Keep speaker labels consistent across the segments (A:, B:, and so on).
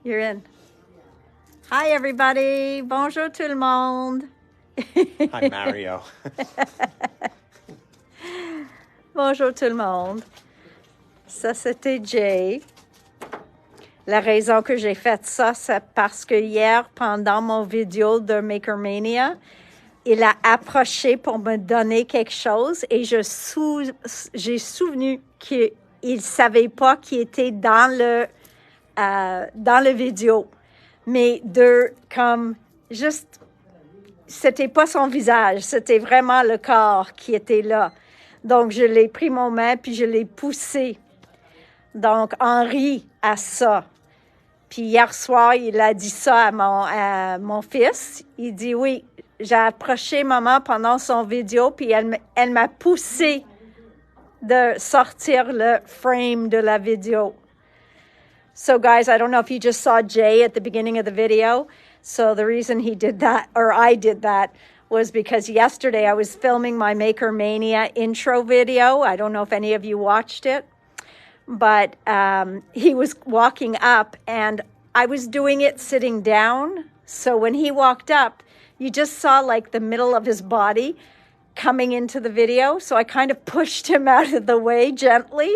A: You're in. Hi, everybody. Bonjour tout le monde.
B: Hi, Mario.
A: Bonjour tout le monde. Ça, c'était Jay. La raison que j'ai fait ça, c'est parce que hier, pendant mon vidéo de Makermania, il a approché pour me donner quelque chose et j'ai souvenu qu'il ne savait pas qu'il était dans le vidéo. Mais c'était pas son visage, c'était vraiment le corps qui était là. Donc, je l'ai pris mon main puis je l'ai poussé. Donc, Henri a ça. Puis hier soir, il a dit ça à mon fils. Il dit, oui, j'ai approché maman pendant son vidéo, puis elle m'a poussé de sortir le frame de la vidéo. So guys, I don't know if you just saw Jay at the beginning of the video. So the reason he did that, or I did that, was because yesterday I was filming my Makermania intro video. I don't know if any of you watched it. But he was walking up, and I was doing it sitting down. So when he walked up, you just saw like the middle of his body coming into the video. So I kind of pushed him out of the way gently.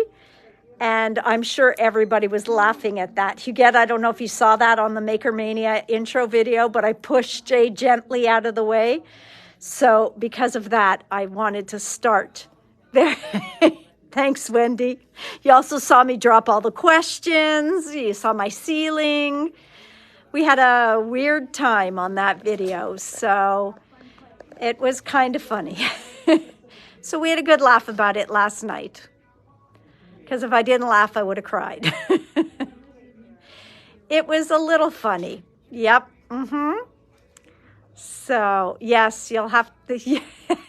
A: And I'm sure everybody was laughing at that. Huguette, I don't know if you saw that on the Makermania intro video, but I pushed Jay gently out of the way. So because of that, I wanted to start there. Thanks, Wendy. You also saw me drop all the questions. You saw my ceiling. We had a weird time on that video, so it was kind of funny. So we had a good laugh about it last night. Because if I didn't laugh, I would have cried. It was a little funny. Yep. So, yes, you'll have to...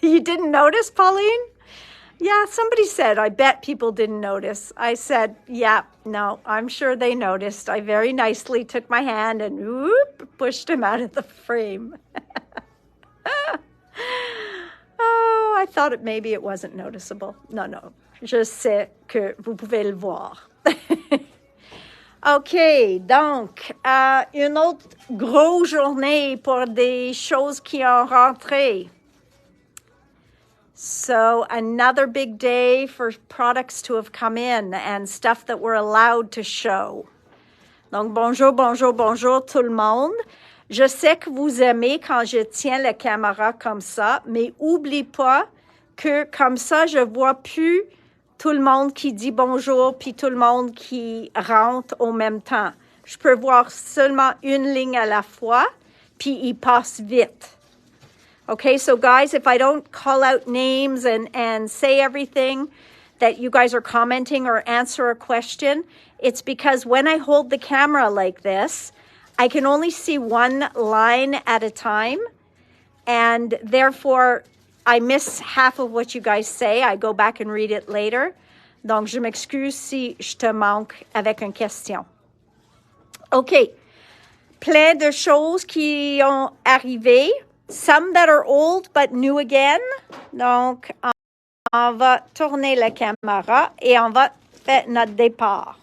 A: You didn't notice, Pauline? Yeah, somebody said, I bet people didn't notice. I said, yeah, no, I'm sure they noticed. I very nicely took my hand and whoop, pushed him out of the frame. Oh, I thought maybe it wasn't noticeable. No, je sais que vous pouvez le voir. OK, donc, une autre grosse journée pour des choses qui ont rentré. So another big day for products to have come in and stuff that we're allowed to show. Donc, bonjour tout le monde. Je sais que vous aimez quand je tiens la caméra comme ça, mais oublie pas que comme ça, je vois plus tout le monde qui dit bonjour puis tout le monde qui rentre au même temps. Je peux voir seulement une ligne à la fois, puis il passe vite. Okay, so guys, if I don't call out names and say everything that you guys are commenting or answer a question, it's because when I hold the camera like this, I can only see one line at a time, and therefore I miss half of what you guys say. I go back and read it later. Donc, je m'excuse si je te manque avec une question. OK, plein de choses qui ont arrivé. Some that are old but new again. Donc, on va tourner la caméra et on va faire notre départ.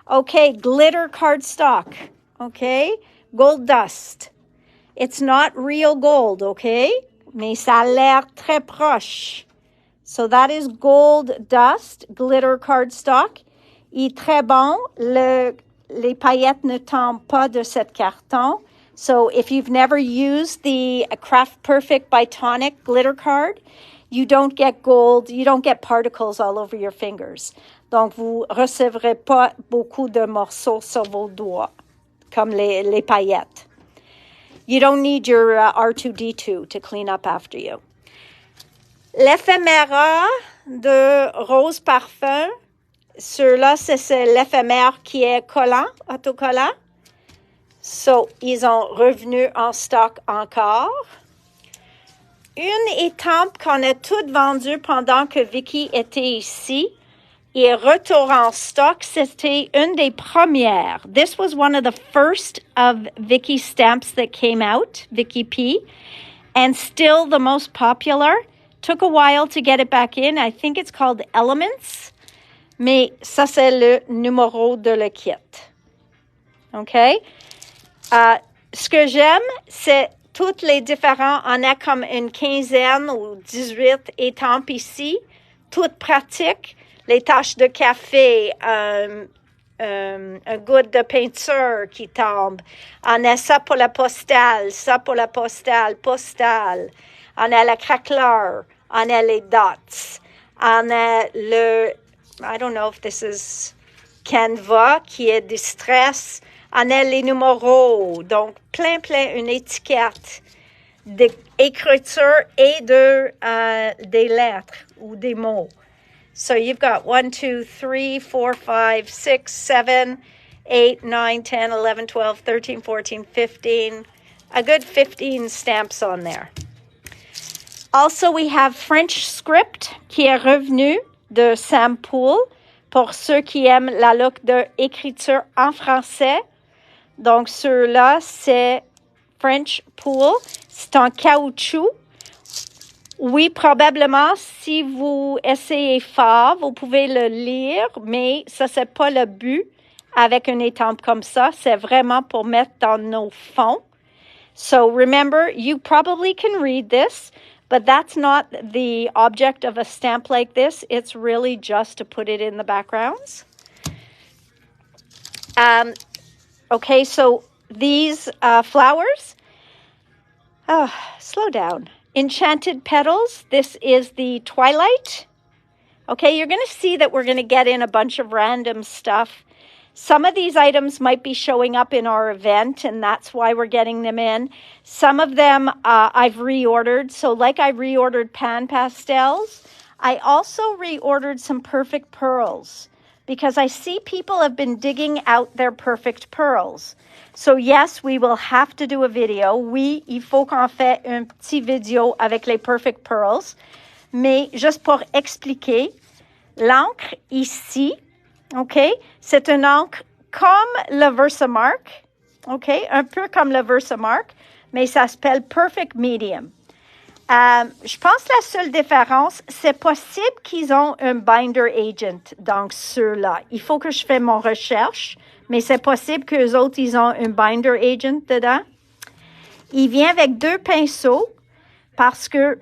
A: Okay, glitter cardstock. Okay, gold dust. It's not real gold, okay? Mais ça a l'air très proche. So that is gold dust, glitter cardstock. Il est très bon. Les paillettes ne tombent pas de cet carton. So if you've never used the Craft Perfect by Tonic glitter card, you don't get gold, you don't get particles all over your fingers. Donc, vous recevrez pas beaucoup de morceaux sur vos doigts, comme les paillettes. You don't need your R2-D2 to clean up after you. L'éphéméra de Rose Parfum, ceux-là, c'est l'éphémère qui est collant, autocollant. So, ils ont revenu en stock encore. Une étampe qu'on a toutes vendue pendant que Vicky était ici et retour en stock, c'était une des premières. This was one of the first of Vicky's stamps that came out, Vicky P, and still the most popular. Took a while to get it back in. I think it's called Elements. mais ça, c'est le numéro de le kit. OK? Ce que j'aime, c'est toutes les différents. On a comme une quinzaine ou 18 étampes ici, toutes pratiques. Les taches de café, un goutte de peinture qui tombe. On a ça pour la postale, ça pour la postale. On a la craquelure, on a les dots. On a I don't know if this is Canva, qui est distress. On a les numéros, donc plein, une étiquette d'écriture et des lettres ou des mots. So you've got 1, 2, 3, 4, 5, 6, 7, 8, 9, 10, 11, 12, 13, 14, 15, a good 15 stamps on there. Also, we have French script qui est revenu de Sam Poole pour ceux qui aiment la look d'écriture en français. Donc, ceux-là, c'est French Poole. C'est en caoutchouc. Oui, probablement, si vous essayez fort, vous pouvez le lire, mais ça, c'est pas le but avec une étampe comme ça. C'est vraiment pour mettre dans nos fonds. So, remember, you probably can read this, but that's not the object of a stamp like this. It's really just to put it in the backgrounds. Okay, so these flowers, slow down. Enchanted Petals, this is the Twilight. Okay, you're going to see that we're going to get in a bunch of random stuff. Some of these items might be showing up in our event, and that's why we're getting them in. Some of them I've reordered. So like I reordered pan pastels, I also reordered some perfect pearls because I see people have been digging out their perfect pearls. So yes, we will have to do a video. Oui, il faut qu'on fait un petit vidéo avec les perfect pearls. Mais juste pour expliquer, l'encre ici, OK, c'est une encre comme le Versamark, OK, un peu comme le Versamark, mais ça s'appelle Perfect Medium. Je pense que la seule différence, c'est possible qu'ils ont un binder agent dans ceux-là. Il faut que je fasse mon recherche, mais c'est possible qu'eux autres, ils ont un binder agent dedans. Il vient avec 2 pinceaux parce que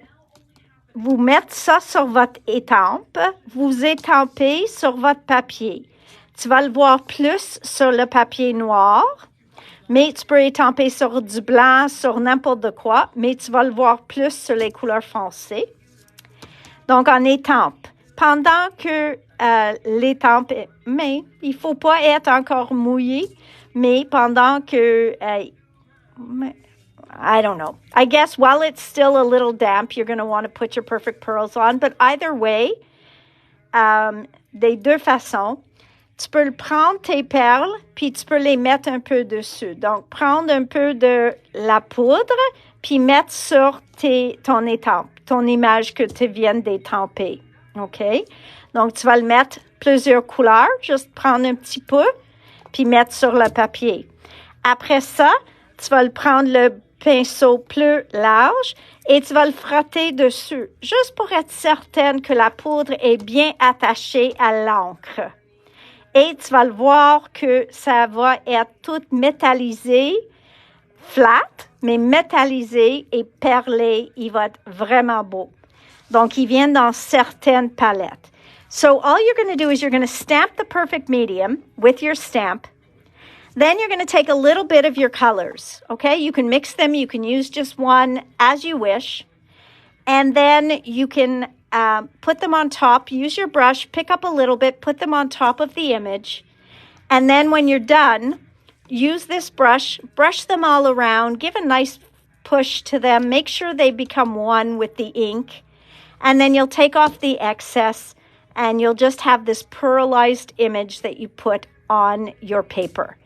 A: vous mettez ça sur votre étampe, vous étampez sur votre papier. Tu vas le voir plus sur le papier noir, mais tu peux étamper sur du blanc, sur n'importe quoi, mais tu vas le voir plus sur les couleurs foncées. Donc, on étampe. Pendant que l'étampe, mais il ne faut pas être encore mouillé, mais pendant que, I don't know. I guess while it's still a little damp, you're going to want to put your perfect pearls on. But either way, des 2 façons, tu peux prendre tes perles, puis tu peux les mettre un peu dessus. Donc, prendre un peu de la poudre, puis mettre sur ton étampe, ton image que tu viens d'étamper. OK? Donc, tu vas le mettre plusieurs couleurs, juste prendre un petit peu, puis mettre sur le papier. Après ça, tu vas le prendre le pinceau plus large et tu vas le frotter dessus, juste pour être certaine que la poudre est bien attachée à l'encre. Et tu vas le voir que ça va être tout métallisé, flat, mais métallisé et perlé. Il va être vraiment beau. Donc, il vient dans certaines palettes. So, all you're going to do is you're going to stamp the perfect medium with your stamp. Then you're going to take a little bit of your colors, okay? You can mix them. You can use just one as you wish. And then you can put them on top. Use your brush, pick up a little bit, put them on top of the image. And then when you're done, use this brush them all around, give a nice push to them. Make sure they become one with the ink. And then you'll take off the excess and you'll just have this pearlized image that you put on your paper.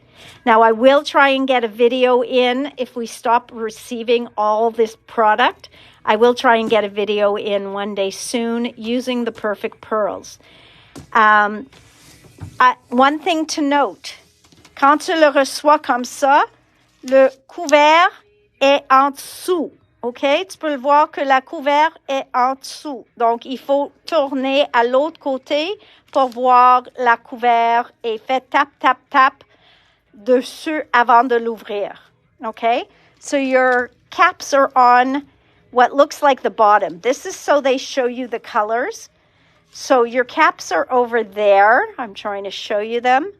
A: Now, I will try and get a video in if we stop receiving all this product. I will try and get a video in one day soon using the perfect pearls. One thing to note, quand tu le reçois comme ça, le couvert est en dessous, OK? Tu peux le voir que la couvercle est en dessous. Donc, il faut tourner à l'autre côté pour voir la couvercle et faire tap, tap, tap dessus avant de l'ouvrir. OK? So, your caps are on what looks like the bottom. This is so they show you the colors. So, your caps are over there. I'm trying to show you them.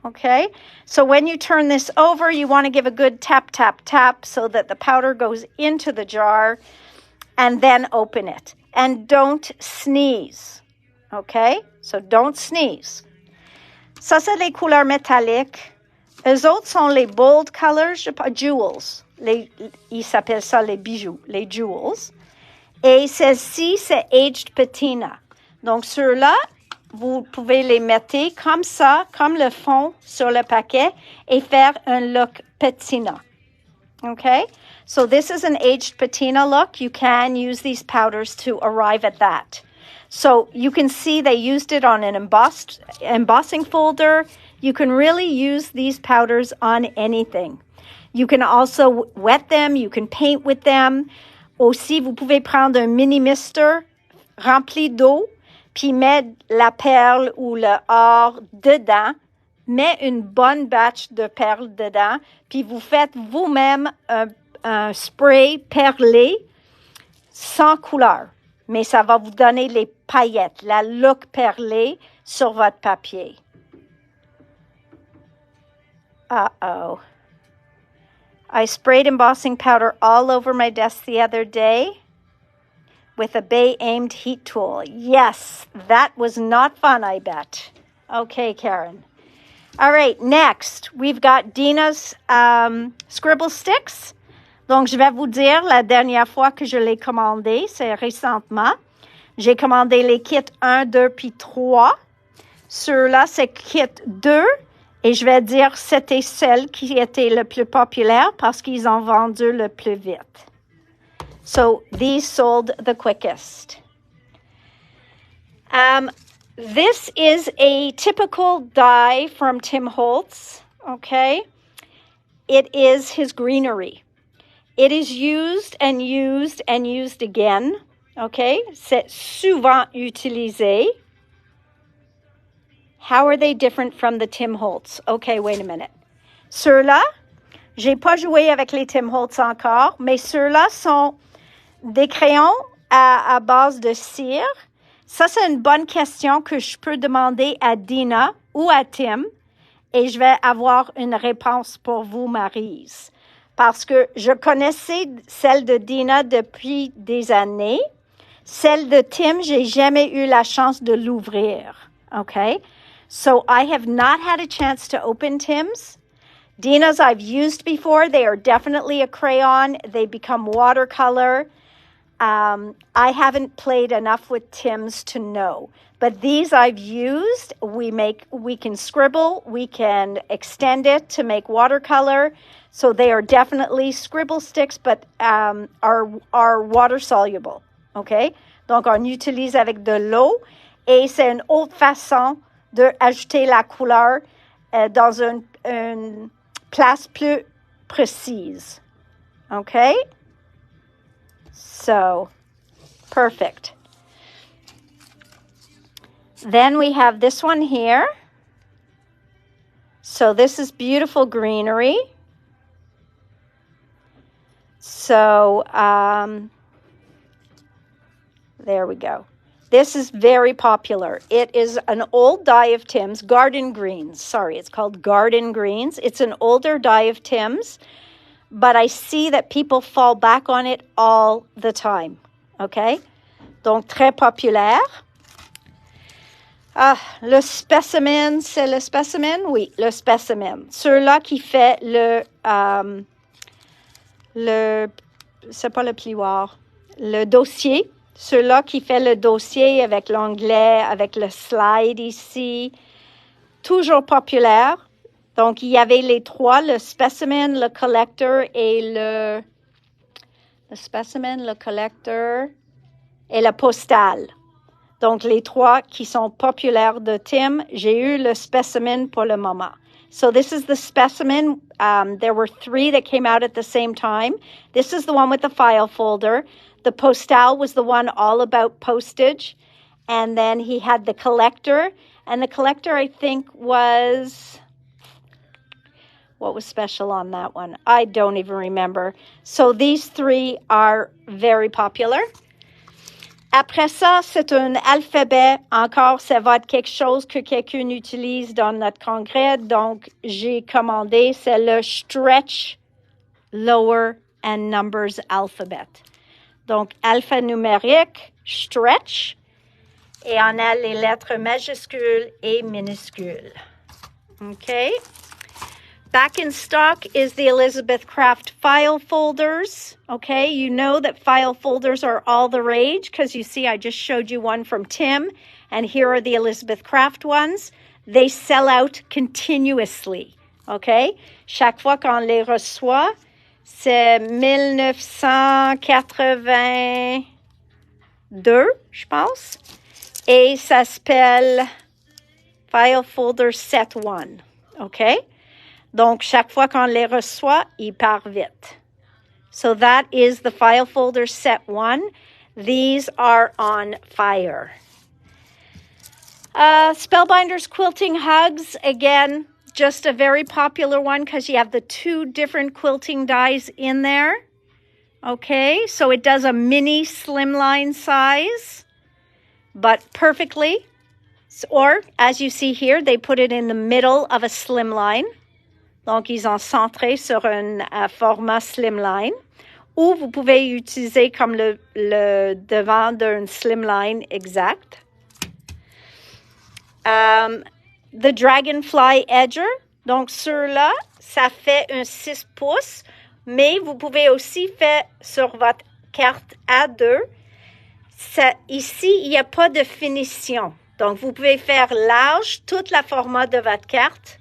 A: Okay, so when you turn this over, you want to give a good tap, tap, tap so that the powder goes into the jar and then open it. And don't sneeze. Okay, so don't sneeze. Ça, c'est les couleurs métalliques. Eux autres sont les bold colors, jewels. Ils s'appellent ça les bijoux, les jewels. Et celle-ci, c'est aged patina. Donc, ceux-là, vous pouvez les mettre comme ça, comme le fond sur le paquet et faire un look patina. Okay? So this is an aged patina look. You can use these powders to arrive at that. So you can see they used it on an embossing folder. You can really use these powders on anything. You can also wet them. You can paint with them. Aussi, vous pouvez prendre un mini mister rempli d'eau puis mettre la perle ou le or dedans, mets une bonne batch de perles dedans, puis vous faites vous-même un spray perlé sans couleur. Mais ça va vous donner les paillettes, la look perlée sur votre papier. Uh-oh. I sprayed embossing powder all over my desk the other day with a bay-aimed heat tool. Yes, that was not fun, I bet. Okay, Karen. All right, next, we've got Dina's scribble sticks. Donc, je vais vous dire la dernière fois que je l'ai commandé, c'est récemment. J'ai commandé les kits 1, 2, puis 3. Ceux-là, c'est kit 2. Et je vais dire c'était celle qui était le plus populaire parce qu'ils ont vendu le plus vite. So these sold the quickest. This is a typical die from Tim Holtz, okay? It is his greenery. It is used and used and used again, okay? C'est souvent utilisé. How are they different from the Tim Holtz? Okay, wait a minute. Ceux-là, j'ai pas joué avec les Tim Holtz encore, mais ceux-là sont des crayons à base de cire. Ça, c'est une bonne question que je peux demander à Dina ou à Tim et je vais avoir une réponse pour vous, Maryse. Parce que je connaissais celle de Dina depuis des années. Celle de Tim, j'ai jamais eu la chance de l'ouvrir. Okay? So I have not had a chance to open Tim's. Dina's I've used before. They are definitely a crayon. They become watercolor. I haven't played enough with Tim's to know. But these I've used. We can scribble. We can extend it to make watercolor. So they are definitely scribble sticks, but are water soluble. OK? Donc, on utilise avec de l'eau. Et c'est une autre façon d'ajouter la couleur dans une place plus précise. Okay? So, perfect. Then we have this one here. So this is beautiful greenery. So, there we go. This is very popular. It is an old dye of Tim's, Garden Greens. Sorry, it's called Garden Greens. It's an older dye of Tim's, but I see that people fall back on it all the time. Okay? Donc, très populaire. Le specimen, c'est le specimen? Oui, le specimen. Ceux-là qui fait c'est pas le plioir, le dossier. Ceux-là qui fait le dossier avec l'onglet, avec le slide ici, toujours populaire. Donc, il y avait les trois, le specimen, le collector et le specimen, le collector et le postal. Donc, les 3 qui sont populaires de Tim, j'ai eu le specimen pour le moment. So this is the specimen. There were 3 that came out at the same time. This is the one with the file folder. The postal was the one all about postage. And then he had the collector. And the collector, I think, was... What was special on that one? I don't even remember. So these 3 are very popular. Après ça, c'est un alphabet. Encore, ça va être quelque chose que quelqu'un utilise dans notre congrès. Donc, j'ai commandé, c'est le Stretch Lower and Numbers Alphabet. Donc, alphanumérique, Stretch. Et on a les lettres majuscules et minuscules. OK? Back in stock is the Elizabeth Craft file folders. Okay, you know that file folders are all the rage because you see I just showed you one from Tim, and here are the Elizabeth Craft ones. They sell out continuously. Okay, chaque fois qu'on les reçoit, c'est 1982, je pense, et ça s'appelle File Folder Set 1. Okay. Donc, chaque fois qu'on les reçoit, il part vite. So that is the file folder set 1. These are on fire. Spellbinders Quilting Hugs, again, just a very popular one because you have the 2 different quilting dies in there. Okay, so it does a mini slimline size, but perfectly. Or, as you see here, they put it in the middle of a slimline. Donc, ils ont centré sur un format slimline. Ou vous pouvez utiliser comme le devant d'un slimline exact. The Dragonfly Edger. Donc, ceux-là, ça fait un 6 pouces. Mais vous pouvez aussi faire sur votre carte A2. Ici, il n'y a pas de finition. Donc, vous pouvez faire large, toute la format de votre carte.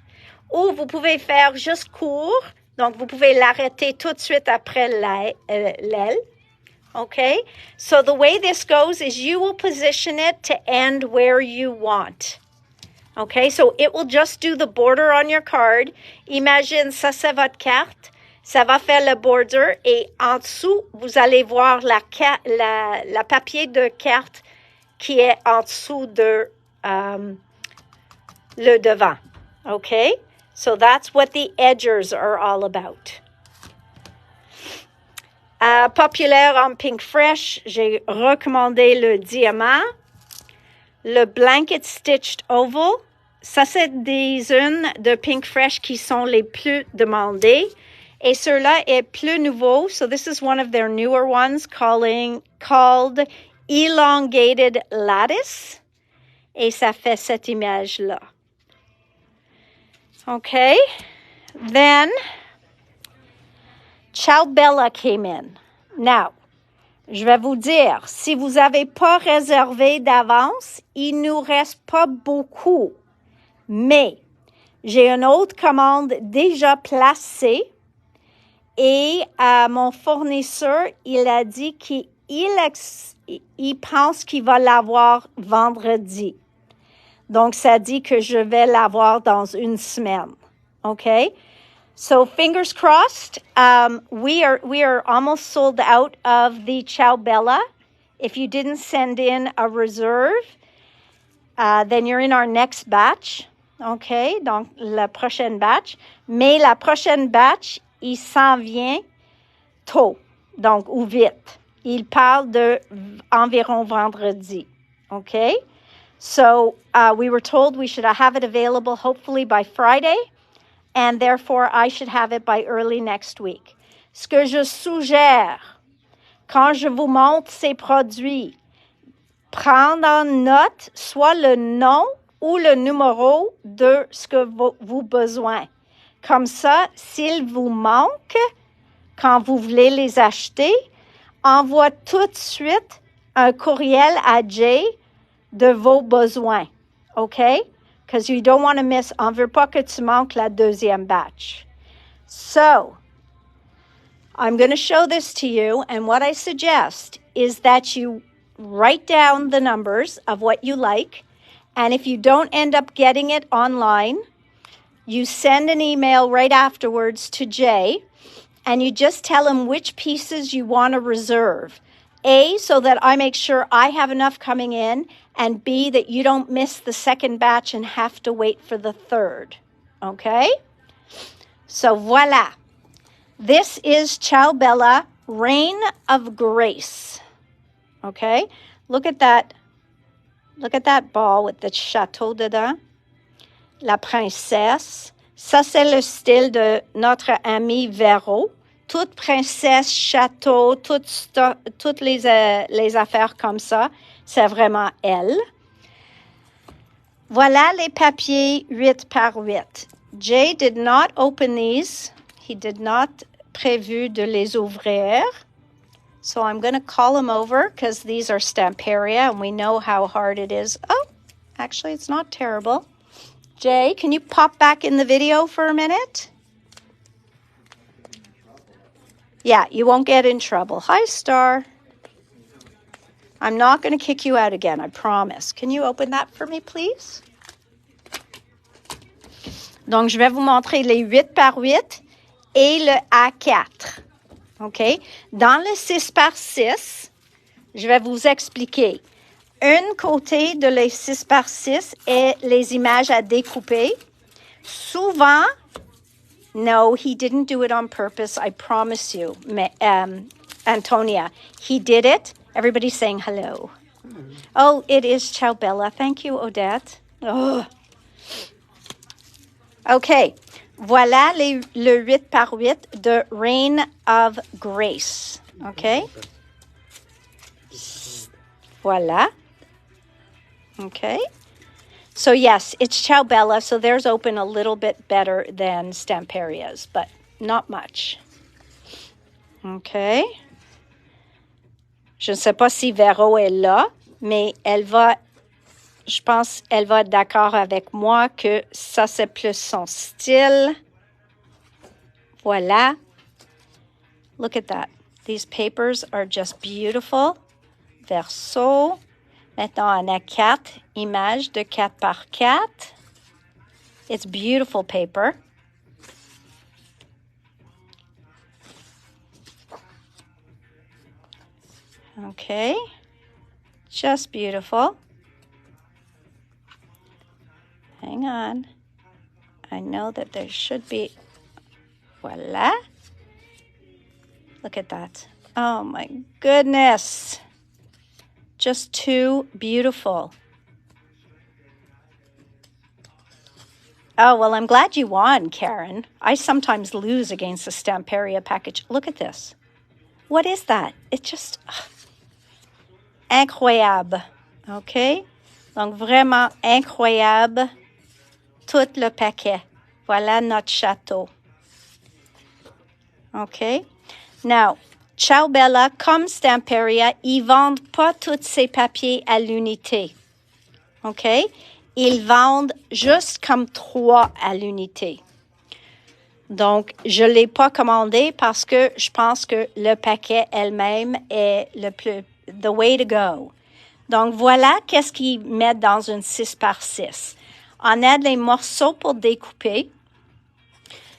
A: Ou vous pouvez faire juste court. Donc, vous pouvez l'arrêter tout de suite après l'aile. Okay? So, the way this goes is you will position it to end where you want. Okay? So, it will just do the border on your card. Imagine, ça, c'est votre carte. Ça va faire le border. Et en dessous, vous allez voir la papier de carte qui est en dessous de le devant. Okay? So that's what the edgers are all about. Populaire en Pink Fresh, j'ai recommandé le diamant. Le blanket stitched oval, ça c'est des unes de Pink Fresh qui sont les plus demandées. Et ceux-là est plus nouveau. So this is one of their newer ones called Elongated Lattice. Et ça fait cette image-là. Okay, then Ciao Bella came in. Now, je vais vous dire, si vous n'avez pas réservé d'avance, il nous reste pas beaucoup. Mais j'ai une autre commande déjà placée et mon fournisseur, il a dit qu'il pense qu'il va l'avoir vendredi. Donc, ça dit que je vais l'avoir dans une semaine. Okay? So, fingers crossed. We are almost sold out of the Ciao Bella. If you didn't send in a reserve, then you're in our next batch. Okay? Donc, la prochaine batch. Mais la prochaine batch, il s'en vient tôt. Donc, ou vite. Il parle de environ vendredi. Okay? So we were told we should have it available hopefully by Friday, and therefore I should have it by early next week. Ce que je suggère, quand je vous montre ces produits, prendre en note soit le nom ou le numéro de ce que vous besoin. Comme ça, s'il vous manque, quand vous voulez les acheter, envoie tout de suite un courriel à Jay de vos besoins, okay? Because you don't want to miss, on ne veut pas que tu manques la deuxième batch. So, I'm going to show this to you, and what I suggest is that you write down the numbers of what you like. And if you don't end up getting it online, you send an email right afterwards to Jay, and you just tell him which pieces you want to reserve. A, so that I make sure I have enough coming in, and B, that you don't miss the second batch and have to wait for the third. Okay? So voila. This is Ciao Bella, Reign of Grace. Okay? Look at that. Look at that ball with the château dedans. La princesse. Ça, c'est le style de notre ami Véro. Toute princesse, château, toutes les affaires comme ça, c'est vraiment elle. Voilà les papiers 8 par 8. Jay did not open these. He did not prévu de les ouvrir. So I'm going to call him over because these are Stamperia and we know how hard it is. Oh, actually, it's not terrible. Jay, can you pop back in the video for a minute? Yeah, you won't get in trouble. Hi, Star. I'm not going to kick you out again, I promise. Can you open that for me, please? Donc, je vais vous montrer les 8 par 8 et le A4. OK? Dans le 6 par 6, je vais vous expliquer. Un côté de les 6 par 6 est les images à découper. Souvent, no, he didn't do it on purpose, I promise you. Antonia, he did it. Everybody's saying hello. Oh, it is Ciao Bella. Thank you, Odette. Oh. OK. Voilà le 8 par 8 de Reign of Grace. OK? Voilà. Okay. So yes, it's Ciao Bella, so theirs open a little bit better than Stamperia's, but not much. Okay. Je ne sais pas si Véro est là, mais je pense elle va être d'accord avec moi que ça c'est plus son style. Voilà. Look at that. These papers are just beautiful. Verso. Maintenant, on a 4 images de 4 par 4. It's beautiful paper. Okay. Just beautiful. Hang on. I know that there should be... Voila. Look at that. Oh, my goodness. Just too beautiful. Oh, well, I'm glad you won, Karen. I sometimes lose against a Stamperia package. Look at this. What is that? It's just incroyable. OK? Donc, vraiment incroyable. Tout le paquet. Voilà notre château. OK? Now, Ciao Bella, comme Stamperia, ils vendent pas tous ces papiers à l'unité. OK? Ils vendent juste comme 3 à l'unité. Donc, je ne l'ai pas commandé parce que je pense que le paquet elle-même est the way to go. Donc, voilà qu'est-ce qu'ils mettent dans une 6 par 6. On a des morceaux pour découper,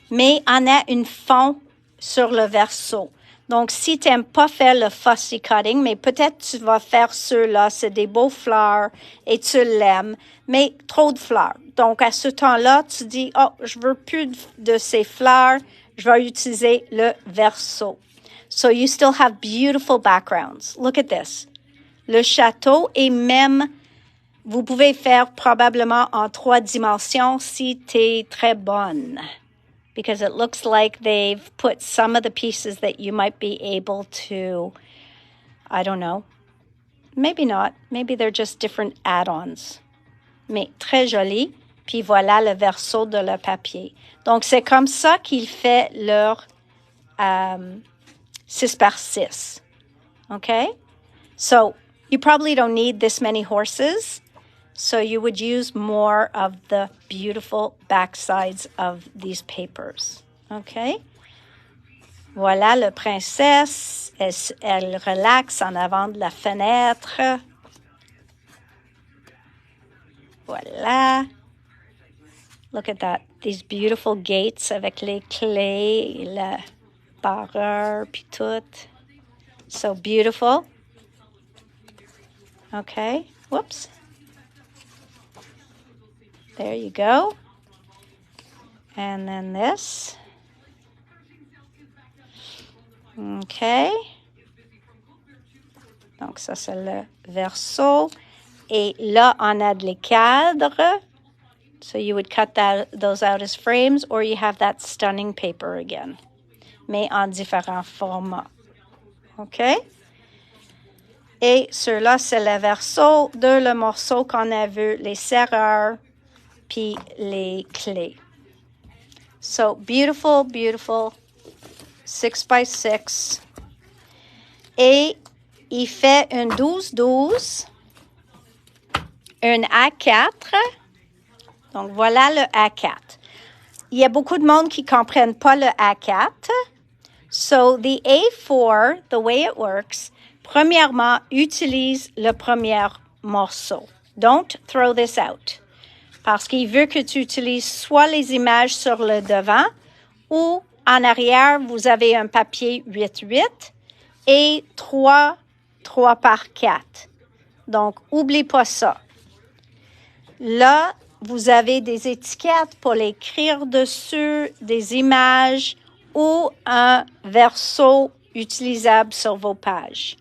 A: mais on a une fond sur le verso. Donc, si tu n'aimes pas faire le fussy cutting, mais peut-être tu vas faire ceux-là, c'est des beaux fleurs et tu l'aimes, mais trop de fleurs. Donc, à ce temps-là, tu dis, oh, je veux plus de ces fleurs, je vais utiliser le verso. So, you still have beautiful backgrounds. Look at this. Le château et même, vous pouvez faire probablement en 3 dimensions si tu es très bonne. Because it looks like they've put some of the pieces that you might be able to, I don't know, maybe not. Maybe they're just different add-ons. Mais très joli. Puis voilà le verso de le papier. Donc, c'est comme ça qu'ils font leur 6 par 6. Okay? So, you probably don't need this many horses. So you would use more of the beautiful back sides of these papers. Okay? Voilà, la princesse, elle relaxe en avant de la fenêtre. Voilà. Look at that. These beautiful gates avec les clés, le barreur, puis tout. So beautiful. Okay. Whoops. There you go. And then this. Okay. Donc, ça, c'est le verso. Et là, on a les cadres. So you would cut those out as frames, or you have that stunning paper again, mais en différents formats. OK? Et ceux-là, c'est le verso de le morceau qu'on a vu, les serreurs, puis les clés. So, beautiful, beautiful, 6 by 6. Et il fait un 12-12, un A4. Donc, voilà le A4. Il y a beaucoup de monde qui ne comprennent pas le A4. So, the A4, the way it works, premièrement, utilise le premier morceau. Don't throw this out. Parce qu'il veut que tu utilises soit les images sur le devant ou en arrière, vous avez un papier 8-8 et 3 par 4. Donc, oublie pas ça. Là, vous avez des étiquettes pour l'écrire dessus, des images ou un verso utilisable sur vos pages.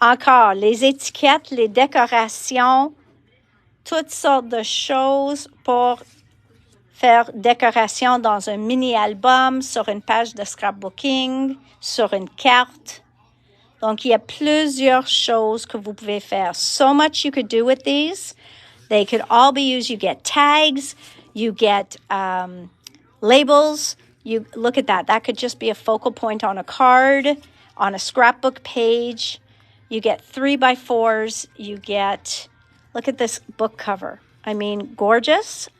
A: Encore, les étiquettes, les décorations, toutes sortes de choses pour faire décoration dans un mini-album, sur une page de scrapbooking, sur une carte. Donc, il y a plusieurs choses que vous pouvez faire. So much you could do with these. They could all be used. You get tags, you get labels. You look at that. That could just be a focal point on a card, on a scrapbook page. You get 3x4s. You get, look at this book cover. I mean, gorgeous.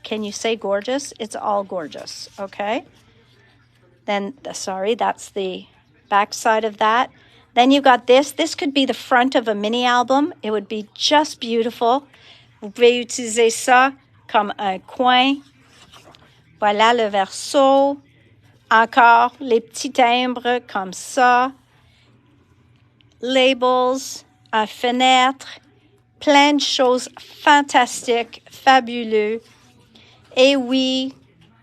A: Can you say gorgeous? It's all gorgeous, okay? Then, sorry, that's the back side of that. Then you've got this. This could be the front of a mini album. It would be just beautiful. Vous pouvez utiliser ça comme un coin. Voilà le verso. Encore les petits timbres comme ça. Labels, une fenêtre. Plein de choses fantastiques, fabuleuses. Et oui,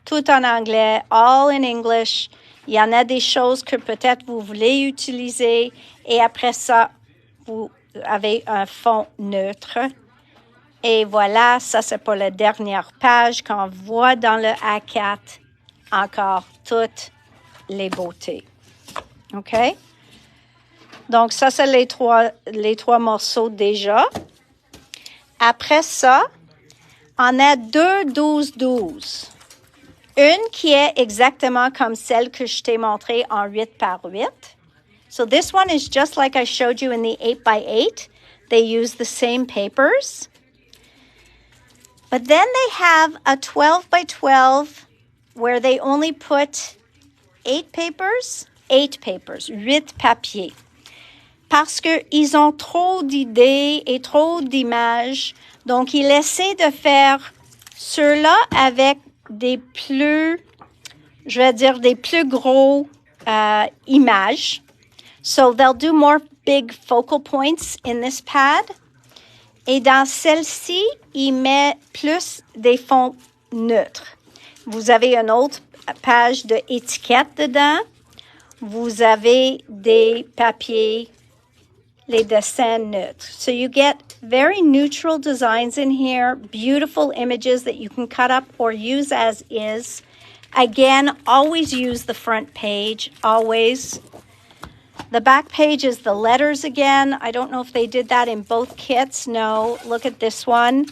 A: tout en anglais, all in English. Il y en a des choses que peut-être vous voulez utiliser. Et après ça, vous avez un fond neutre. Et voilà, ça c'est pour la dernière page qu'on voit dans le A4. Encore toutes les beautés. OK? Donc, ça c'est les trois morceaux déjà. Après ça, on a 2 12-12. Une qui est exactement comme celle que je t'ai montrée en 8 par 8. So this one is just like I showed you in the 8 by 8. They use the same papers. But then they have a 12 by 12 where they only put 8 papers, 8 papiers. Parce qu'ils ont trop d'idées et trop d'images. Donc, ils essaient de faire ceux-là avec des plus gros images. So, they'll do more big focal points in this pad. Et dans celle-ci, il met plus des fonds neutres. Vous avez une autre page d'étiquette dedans. Vous avez des papiers, les dessins neutres. So you get very neutral designs in here, beautiful images that you can cut up or use as is. Again, always use the front page, always. The back page is the letters again. I don't know if they did that in both kits. No, look at this one.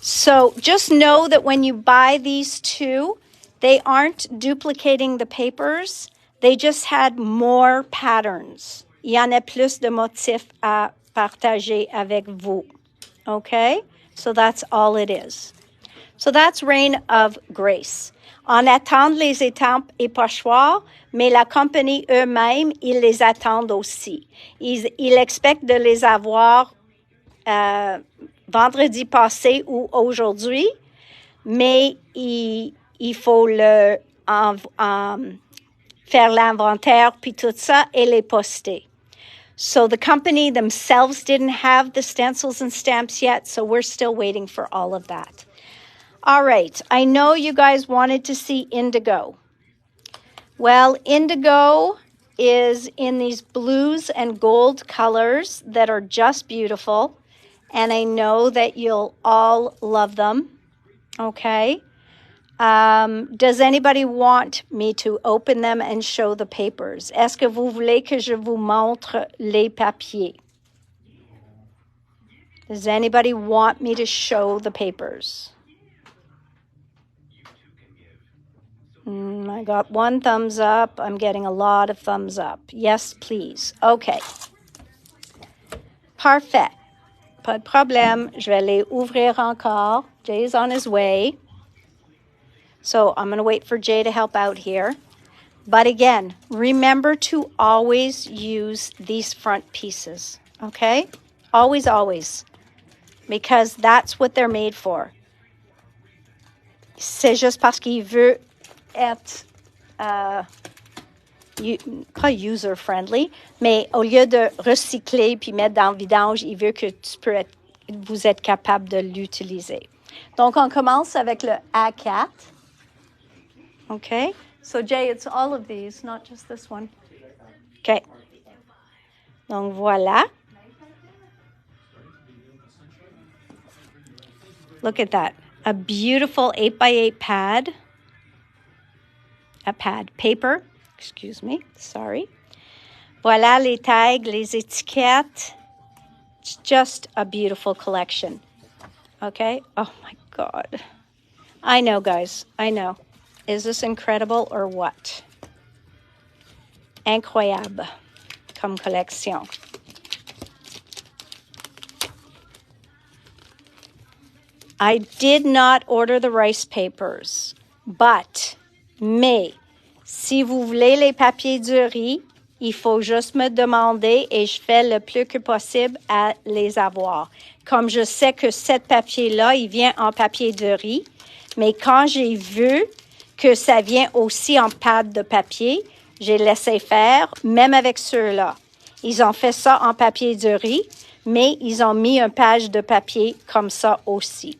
A: So just know that when you buy these two, they aren't duplicating the papers. They just had more patterns. Il y en a plus de motifs à partager avec vous. Okay? So that's all it is. So that's Reign of Grace. On attend les étampes et pochoirs, mais la compagnie eux-mêmes, ils les attendent aussi. Ils expectent de les avoir vendredi passé ou aujourd'hui, mais il faut faire l'inventaire puis tout ça et les poster. So the company themselves didn't have the stencils and stamps yet, so we're still waiting for all of that. All right, I know you guys wanted to see indigo. Well, indigo is in these blues and gold colors that are just beautiful, and I know that you'll all love them, okay? Does anybody want me to open them and show the papers? Est-ce que vous voulez que je vous montre les papiers? Does anybody want me to show the papers? I got one thumbs up. I'm getting a lot of thumbs up. Yes, please. Okay. Parfait. Pas de problème. Je vais les ouvrir encore. Jay is on his way. So I'm going to wait for Jay to help out here. But again, remember to always use these front pieces. Okay? Always, always. Because that's what they're made for. C'est juste parce qu'il veut être pas user-friendly, mais au lieu de recycler puis mettre dans le vidange, il veut que vous êtes capable de l'utiliser. Donc, on commence avec le A4. Okay? So, Jay, it's all of these, not just this one. Okay. Donc, voilà. Look at that. A beautiful 8x8 pad. Paper, excuse me, sorry. Voilà les tags, les étiquettes. It's just a beautiful collection. Okay? Oh my God. I know, guys. I know. Is this incredible or what? Incroyable comme collection. I did not order the rice papers, mais si vous voulez les papiers du riz, il faut juste me demander et je fais le plus que possible à les avoir. Comme je sais que cet papier-là, il vient en papier de riz, mais quand j'ai vu que ça vient aussi en pad de papier, j'ai laissé faire, même avec ceux-là. Ils ont fait ça en papier de riz, mais ils ont mis une page de papier comme ça aussi.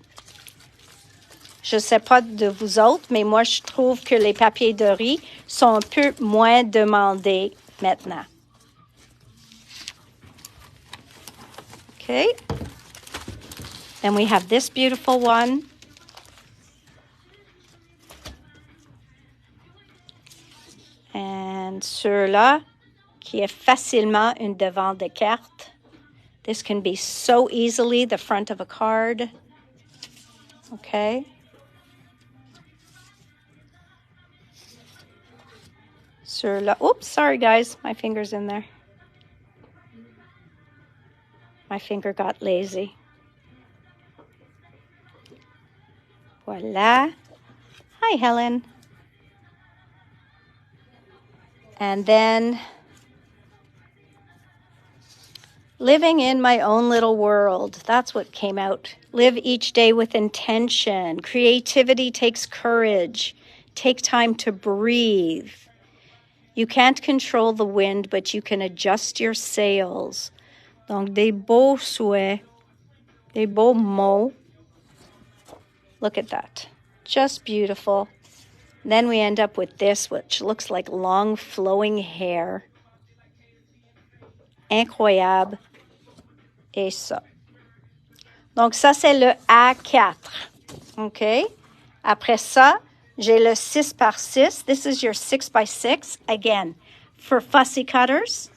A: Je ne sais pas de vous autres, mais moi, je trouve que les papiers de riz sont un peu moins demandés maintenant. Okay. Then we have this beautiful one. And ceux-là, qui est facilement une devant de carte. This can be so easily the front of a card. Okay. Oops, sorry guys, my finger's in there. My finger got lazy. Voila. Hi, Helen. And then living in my own little world. That's what came out. Live each day with intention. Creativity takes courage. Take time to breathe. You can't control the wind, but you can adjust your sails. Donc, des beaux souhaits, des beaux mots. Look at that. Just beautiful. Then we end up with this, which looks like long flowing hair. Incroyable. Et ça. Donc, ça, c'est le A4. OK? Après ça, j'ai le 6x6. This is your 6x6. Again, for fussy cutters.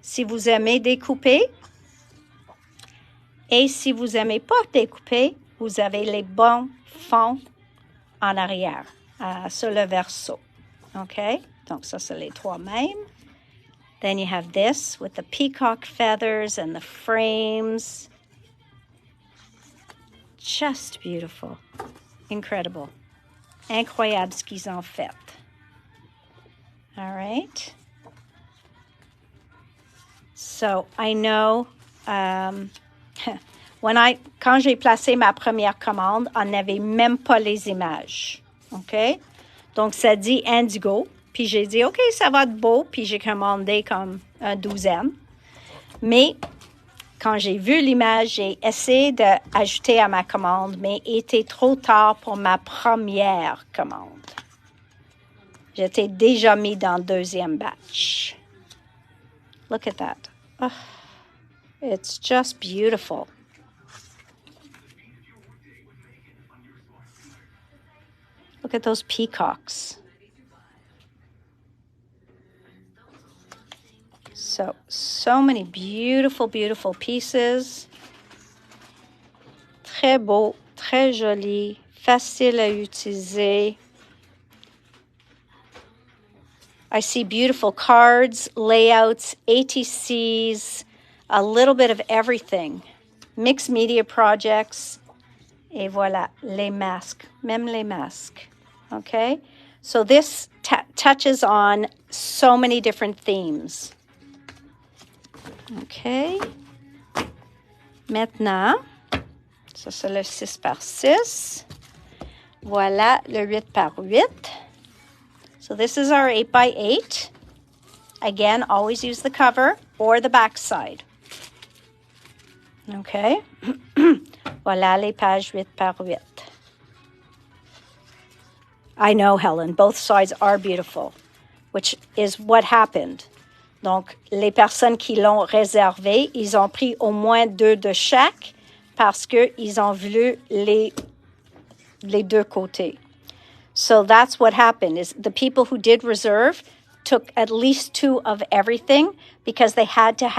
A: Si vous aimez découper. Et si vous aimez pas découper, vous avez les bons fonds en arrière, sur le verso. OK? Donc, ça, c'est les trois mêmes. Then you have this with the peacock feathers and the frames. just beautiful. Incredible. Incroyable ce qu'ils ont fait. All right. So I know quand j'ai placé ma première commande, on n'avait même pas les images. OK? Donc, ça dit indigo. Puis j'ai dit, OK, ça va être beau. Puis j'ai commandé comme une douzaine. Mais quand j'ai vu l'image, j'ai essayé d'ajouter à ma commande, mais il était trop tard pour ma première commande. J'étais déjà mis dans le deuxième batch. Look at that. Oh, it's just beautiful. Look at those peacocks. So many beautiful, beautiful pieces. Très beau, très joli, facile à utiliser. I see beautiful cards, layouts, ATCs, a little bit of everything. Mixed media projects. Et voilà, les masques, même les masques. Okay? So this touches on so many different themes. OK. Maintenant, ça c'est le 6 par 6. Voilà le 8 par 8. So this is our 8 by 8. Again, always use the cover or the back side. OK. Voilà les pages 8 par 8. I know, Helen, both sides are beautiful, which is what happened. Donc, les personnes qui l'ont réservé, ils ont pris au moins 2 de chaque parce qu'ils ont voulu les deux côtés. So that's what happened, is the people who did reserve took at least 2 of everything because they had to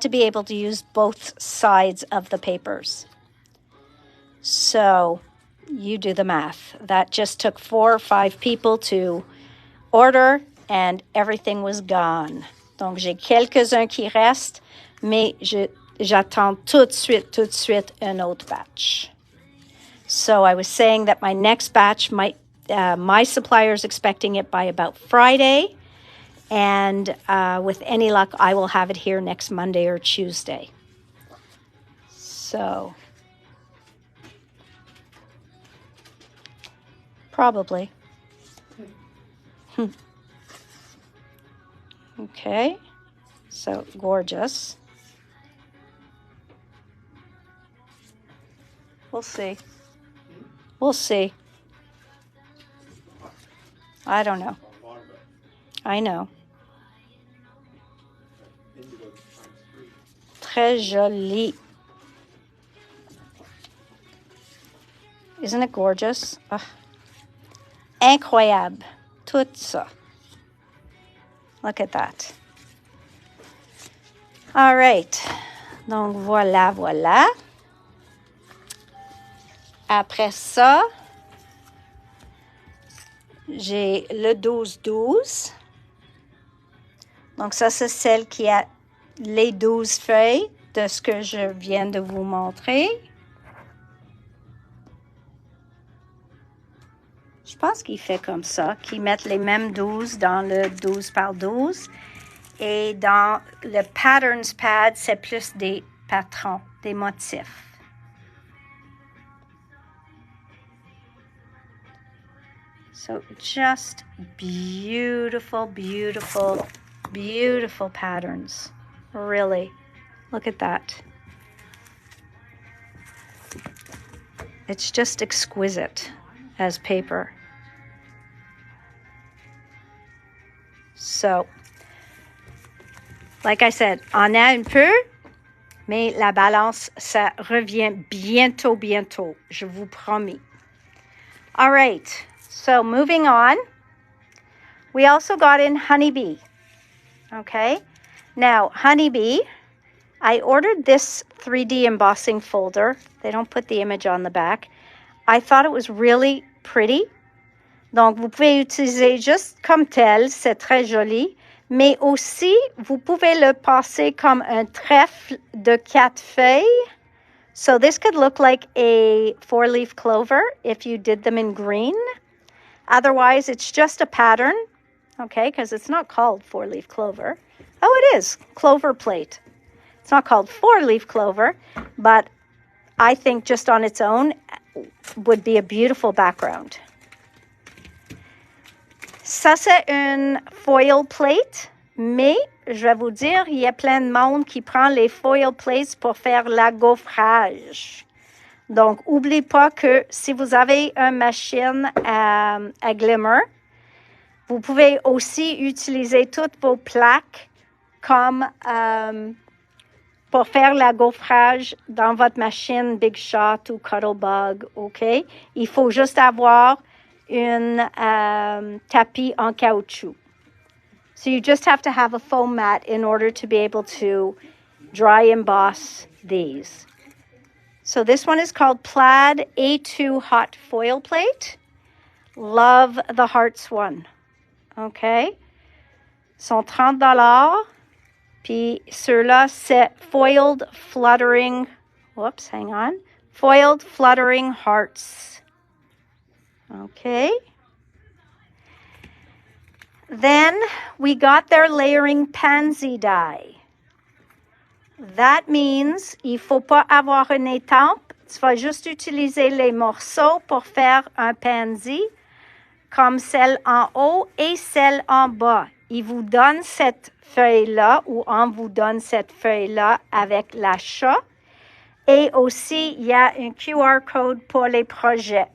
A: be able to use both sides of the papers. So you do the math. That just took 4 or 5 people to order, and everything was gone. Donc, j'ai quelques-uns qui restent, mais j'attends tout de suite un autre batch. So I was saying that my next batch my supplier is expecting it by about Friday, and with any luck, I will have it here next Monday or Tuesday. So, probably. Okay, so gorgeous. We'll see. We'll see. I don't know. I know. Très joli. Isn't it gorgeous? Ugh. Incroyable. Tout ça. Look at that. All right. Donc, voilà. Après ça, j'ai le 12-12. Donc, ça, c'est celle qui a les 12 feuilles de ce que je viens de vous montrer. Je pense qu'il fait comme ça, qu'ils mettent les mêmes 12 dans le 12 par 12. Et dans le Patterns Pad, c'est plus des patrons, des motifs. So just beautiful, beautiful, beautiful patterns. Really. Look at that. It's just exquisite as paper. So, like I said, on a un peu, mais la balance, ça revient bientôt, je vous promets. All right, so moving on. We also got in Honeybee, okay? Now, Honeybee, I ordered this 3D embossing folder. They don't put the image on the back. I thought it was really pretty. Donc, vous pouvez utiliser juste comme tel, c'est très joli. Mais aussi, vous pouvez le passer comme un trèfle de 4 feuilles So this could look like a 4-leaf clover if you did them in green. Otherwise, it's just a pattern, okay, because it's not called 4-leaf clover. Oh, it is, clover plate. It's not called 4-leaf clover, but I think just on its own would be a beautiful background. Ça, c'est une foil plate, mais je vais vous dire, il y a plein de monde qui prend les foil plates pour faire la gaufrage. Donc, n'oubliez pas que si vous avez une machine à glimmer, vous pouvez aussi utiliser toutes vos plaques comme pour faire la gaufrage dans votre machine Big Shot ou Cuttlebug, OK? Il faut juste avoir un tapis en caoutchouc. So you just have to have a foam mat in order to be able to dry emboss these. So this one is called Plaid A2 Hot Foil Plate. Love the hearts one. OK? Sont $30. Puis ceux-là, c'est foiled fluttering. Whoops, hang on. Foiled fluttering hearts. Okay. Then we got their layering pansy die. That means il faut pas avoir une étampe. Tu vas juste utiliser les morceaux pour faire un pansy, comme celle en haut et celle en bas. Il vous donne cette feuille-là ou on vous donne cette feuille-là avec l'achat. Et aussi, il y a un QR code pour les projets.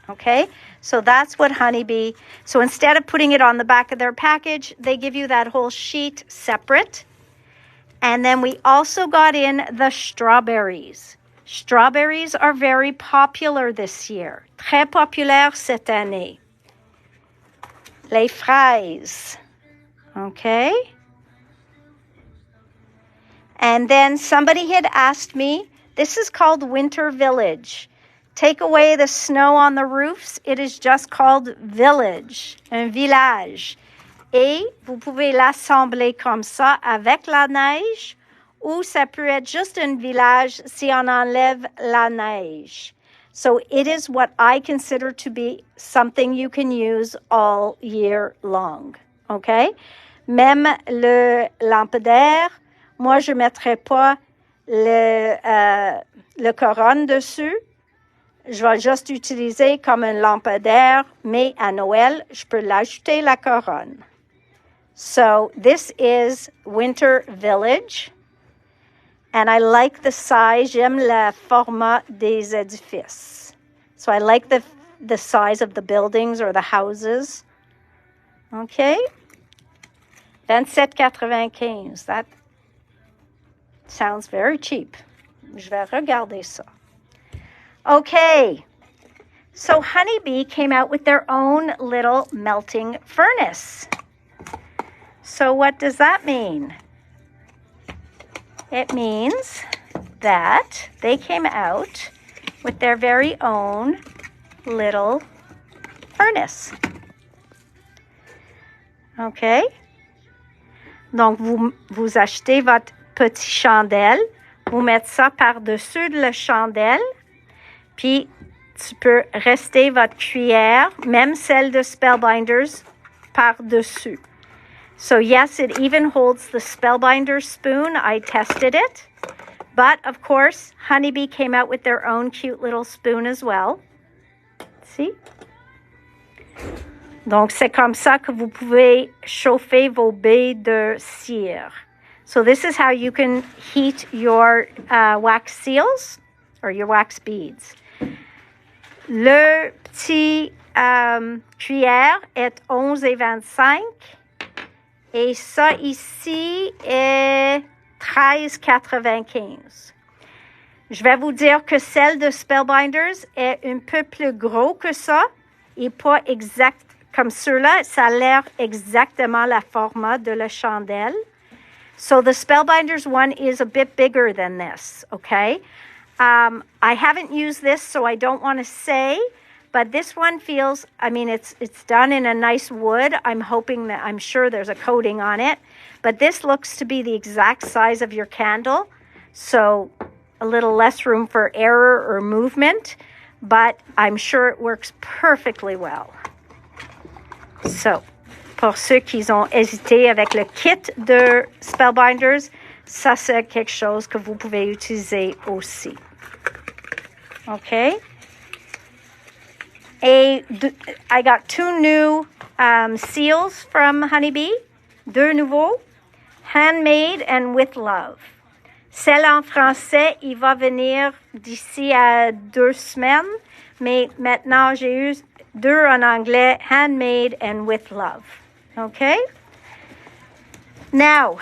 A: Okay, so that's what Honeybee, so instead of putting it on the back of their package, they give you that whole sheet separate. And then we also got in the strawberries. Strawberries are very popular this year. Très populaire cette année. Les fraises. Okay. And then somebody had asked me, this is called Winter Village. Take away the snow on the roofs, it is just called village, un village. Et vous pouvez l'assembler comme ça avec la neige, ou ça peut être juste un village si on enlève la neige. So it is what I consider to be something you can use all year long. Okay? Même le lampadaire, moi je ne mettrai pas le couronne dessus. Je vais juste utiliser comme un lampadaire, mais à Noël, je peux l'ajouter la couronne. So this is Winter Village. And I like the size. J'aime le format des édifices. So I like the size of the buildings or the houses. Okay. 27,95. That sounds very cheap. Je vais regarder ça. Okay, so Honeybee came out with their own little melting furnace. So what does that mean? It means that they came out with their very own little furnace. Okay? Donc, vous achetez votre petit chandelle, vous mettez ça par-dessus la chandelle, puis tu peux rester votre cuillère, même celle de Spellbinders, par-dessus. So yes, it even holds the Spellbinder spoon. I tested it. But of course, Honeybee came out with their own cute little spoon as well. See? Donc, c'est comme ça que vous pouvez chauffer vos baies de cire. So this is how you can heat your wax seals or your wax beads. Le petit cuillère est 11,25 et ça ici est 13,95. Je vais vous dire que celle de Spellbinders est un peu plus gros que ça et pas exact comme ceux-là. Ça a l'air exactement la format de la chandelle. So the Spellbinders one is a bit bigger than this, okay? I haven't used this, so I don't want to say, but this one feels, I mean, it's done in a nice wood. I'm sure there's a coating on it, but this looks to be the exact size of your candle. So a little less room for error or movement, but I'm sure it works perfectly well. So, pour ceux qui ont hésité avec le kit de Spellbinders, ça c'est quelque chose que vous pouvez utiliser aussi. Okay? I got 2 new seals from Honeybee, 2 nouveaux, handmade and with love. Celle en français, il va venir d'ici à 2 semaines, mais maintenant j'ai eu 2 en anglais, handmade and with love. Okay? Now,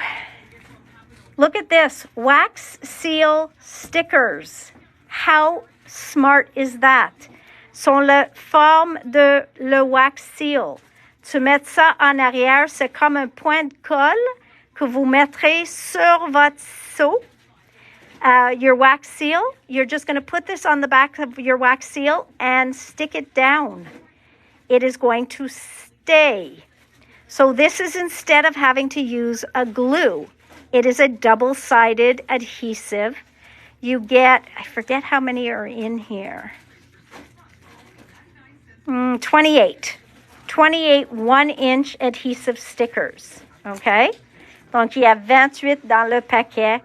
A: look at this, wax seal stickers. How smart is that? Sont la forme de le wax seal. Tu mets ça en arrière, c'est comme un point de colle que vous mettrez sur votre seau. Your wax seal, you're just going to put this on the back of your wax seal and stick it down. It is going to stay. So this is instead of having to use a glue. It is a double-sided adhesive. You get, I forget how many are in here. 28 1-inch adhesive stickers. Okay? Donc, il y a 28 dans le paquet.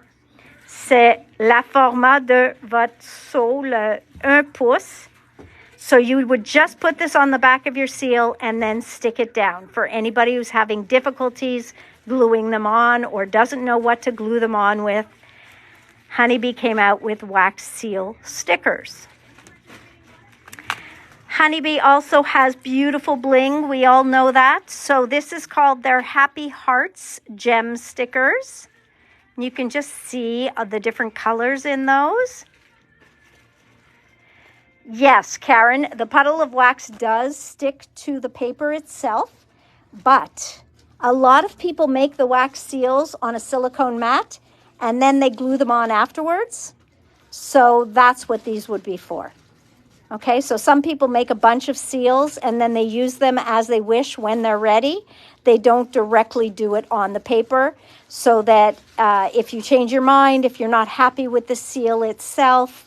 A: C'est la format de votre seau, le 1 pouce. So you would just put this on the back of your seal and then stick it down. For anybody who's having difficulties gluing them on or doesn't know what to glue them on with, Honeybee came out with wax seal stickers. Honeybee also has beautiful bling. We all know that. So this is called their Happy Hearts gem stickers. You can just see the different colors in those. Yes, Karen, the puddle of wax does stick to the paper itself, but a lot of people make the wax seals on a silicone mat and then they glue them on afterwards. So that's what these would be for. Okay, so some people make a bunch of seals and then they use them as they wish when they're ready. They don't directly do it on the paper so that if you change your mind, if you're not happy with the seal itself,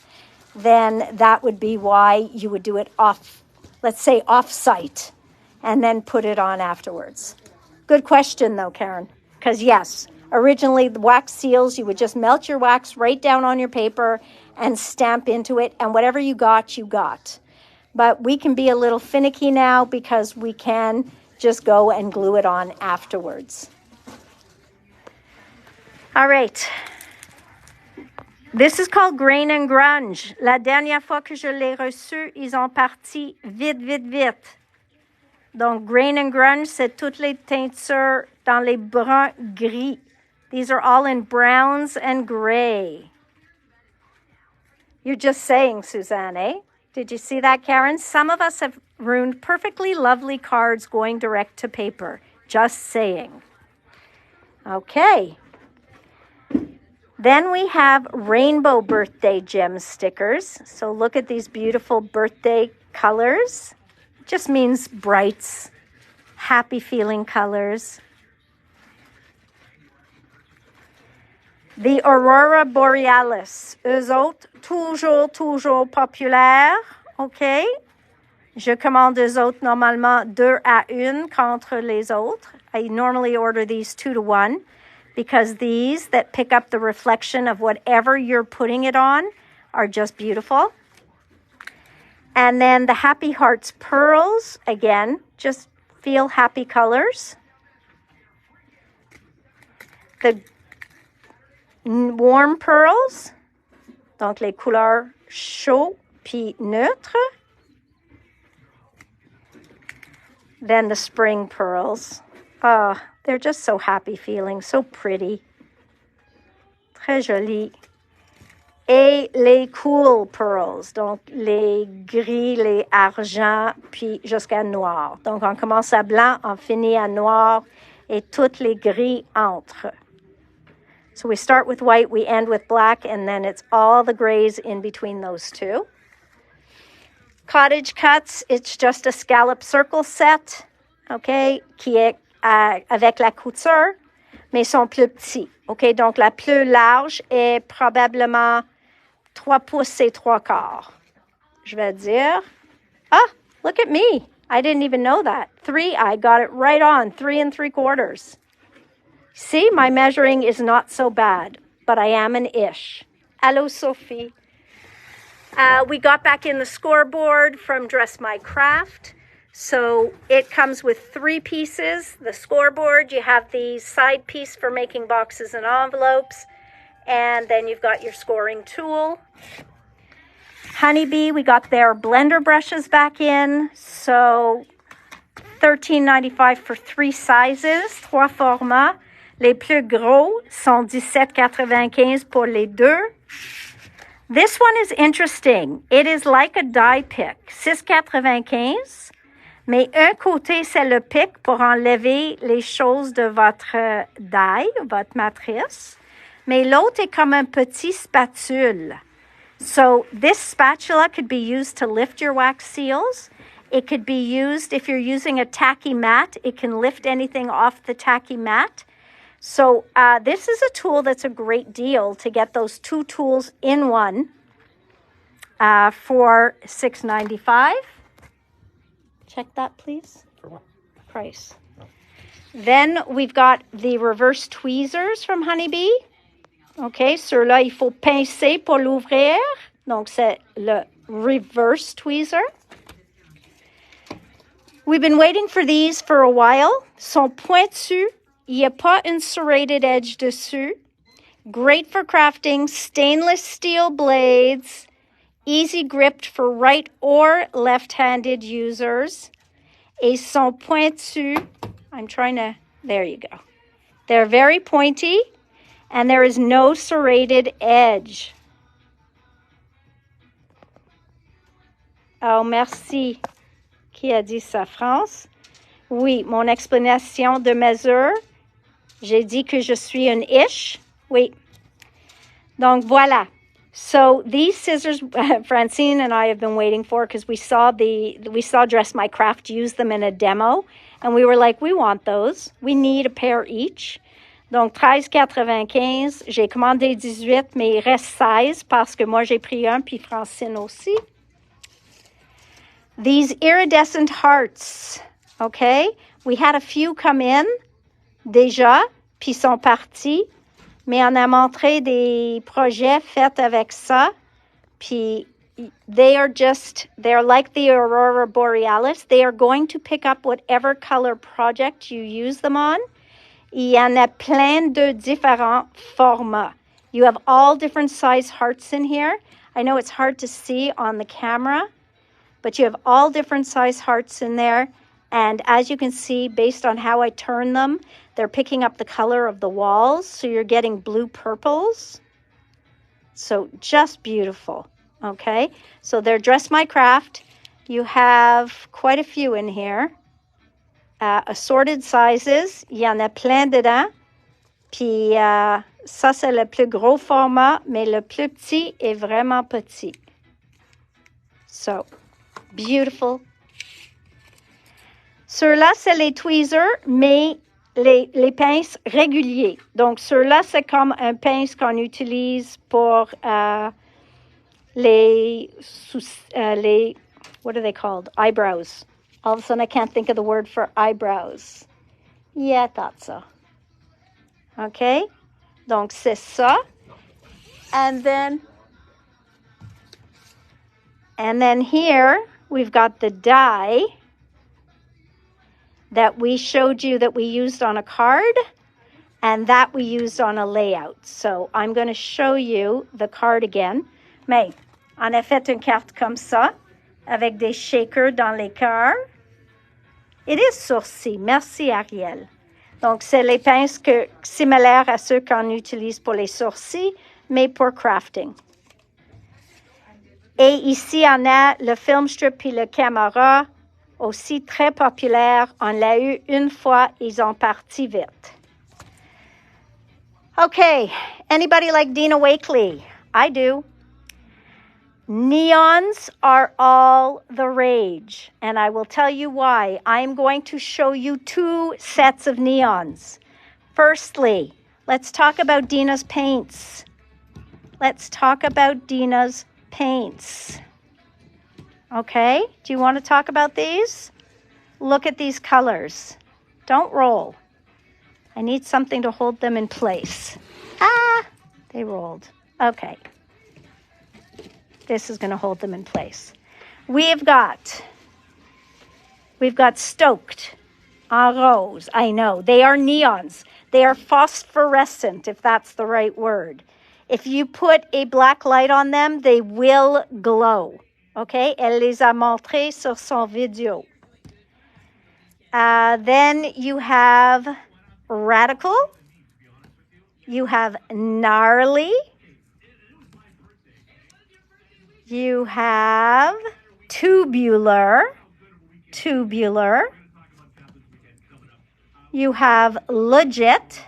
A: then that would be why you would do it off-site, and then put it on afterwards. Good question, though, Karen, because yes, originally the wax seals, you would just melt your wax right down on your paper and stamp into it, and whatever you got, you got. But we can be a little finicky now because we can just go and glue it on afterwards. All right. This is called Grain and Grunge. La dernière fois que je l'ai reçu, ils ont parti vite, vite, vite. Donc, Grain and Grunge, c'est toutes les teintures dans les bruns gris. These are all in browns and gray. You're just saying, Suzanne, eh? Did you see that, Karen? Some of us have ruined perfectly lovely cards going direct to paper. Just saying. Okay. Then we have rainbow birthday gem stickers. So look at these beautiful birthday colors. It just means brights, happy feeling colors. The Aurora Borealis. Eux autres, toujours populaires. OK? Je commande eux autres normalement 2 à 1 contre les autres. I normally order these 2 to 1. Because these that pick up the reflection of whatever you're putting it on are just beautiful. And then the Happy Hearts pearls, again, just feel happy colors. The warm pearls, donc les couleurs chaud puis neutre. Then the spring pearls. Oh, they're just so happy feeling, so pretty. Très joli. Et les cool pearls, donc les gris, les argents, puis jusqu'à noir. Donc on commence à blanc, on finit à noir, et toutes les gris entre. So we start with white, we end with black, and then it's all the grays in between those two. Cottage Cuts, it's just a scallop circle set, okay, qui est avec la couture, mais sont plus petits. OK, donc la plus large est probablement 3 pouces et 3/4. Je vais dire, ah, look at me. I didn't even know that. 3, I got it right on, 3 3/4. See, my measuring is not so bad, but I am an ish. Hello, Sophie. We got back in the scoreboard from Dress My Craft. So it comes with 3 pieces. The scoreboard, you have the side piece for making boxes and envelopes, and then you've got your scoring tool. Honeybee, we got their blender brushes back in. So $13.95 for 3 sizes, 3 formats. Les plus gros sont $17.95 pour les 2. This one is interesting. It is like a die pick, $6.95. Mais un côté, c'est le pic pour enlever les choses de votre die, votre matrice. Mais l'autre est comme un petit spatule. So this spatula could be used to lift your wax seals. It could be used, if you're using a tacky mat, it can lift anything off the tacky mat. So this is a tool that's a great deal to get those 2 tools in one for $6.95. Check that, please.
B: For what?
A: Price. Oh. Then we've got the reverse tweezers from Honeybee. OK, ceux-là, il faut pincer pour l'ouvrir. Donc, c'est le reverse tweezer. We've been waiting for these for a while. Sont pointus. Il n'y a pas une serrated edge dessus. Great for crafting. Stainless steel blades. Easy gripped for right or left-handed users. Et sont pointus. There you go. They're very pointy, and there is no serrated edge. Oh, merci. Qui a dit ça, France? Oui, mon explanation de mesure. J'ai dit que je suis une ish. Oui. Donc, voilà. So these scissors, Francine and I have been waiting for because we saw Dress My Craft use them in a demo, and we were like, we want those. We need a pair each. Donc $13.95. J'ai commandé 18, mais il reste 16 parce que moi j'ai pris un, puis Francine aussi. These iridescent hearts, okay? We had a few come in déjà, puis sont partis. Mais on a montré des projets faits avec ça. Puis they're like the Aurora Borealis. They are going to pick up whatever color project you use them on. Il y en a plein de différents formats. You have all different size hearts in here. I know it's hard to see on the camera, but you have all different size hearts in there. And as you can see, based on how I turn them, they're picking up the color of the walls. So you're getting blue purples. So just beautiful. Okay. So they're Dress My Craft. You have quite a few in here. Assorted sizes. Il y en a plein dedans. Puis ça, c'est le plus gros format, mais le plus petit est vraiment petit. So, beautiful. Ceux-là, c'est les tweezers, mais les pinces réguliers. Donc, ceux-là, c'est comme un pince qu'on utilise pour les, what are they called? Eyebrows. All of a sudden, I can't think of the word for eyebrows. Yeah, I thought so. Okay? Donc, c'est ça. And then here, we've got the die that we showed you that we used on a card and that we used on a layout. So I'm going to show you the card again. Mais on a fait une carte comme ça avec des shakers dans les cœurs. It is sourcil. Merci, Ariel. Donc, c'est les pinces similaires à ceux qu'on utilise pour les sourcils, mais pour crafting. Et ici, on a le film strip et le caméra, aussi très populaire. On l'a eu une fois, ils ont parti vite. Okay, anybody like Dina Wakley? I do. Neons are all the rage, and I will tell you why. I'm going to show you 2 sets of neons. Firstly, let's talk about Dina's paints. let's talk about Dina's paints. Okay, do you want to talk about these? Look at these colors. Don't roll. I need something to hold them in place. Ah, they rolled. Okay. This is going to hold them in place. We've got stoked en rose. I know. They are neons. They are phosphorescent, if that's the right word. If you put a black light on them, they will glow. Okay? Elle les a montrés sur son vidéo. Then you have radical. You have gnarly. You have tubular. You have legit.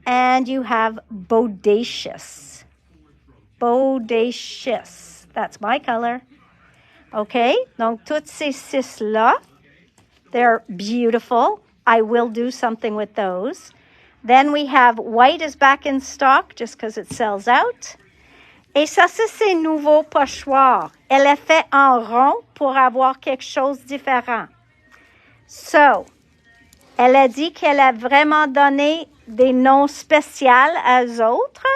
A: And you have bodacious. Bodacious. That's my color. Okay, donc toutes ces six-là, they're beautiful. I will do something with those. Then we have white is back in stock just because it sells out. Et ça, c'est ses nouveaux pochoirs. Elle est fait en rond pour avoir quelque chose de différent. So, elle a dit qu'elle a vraiment donné des noms spéciaux aux autres.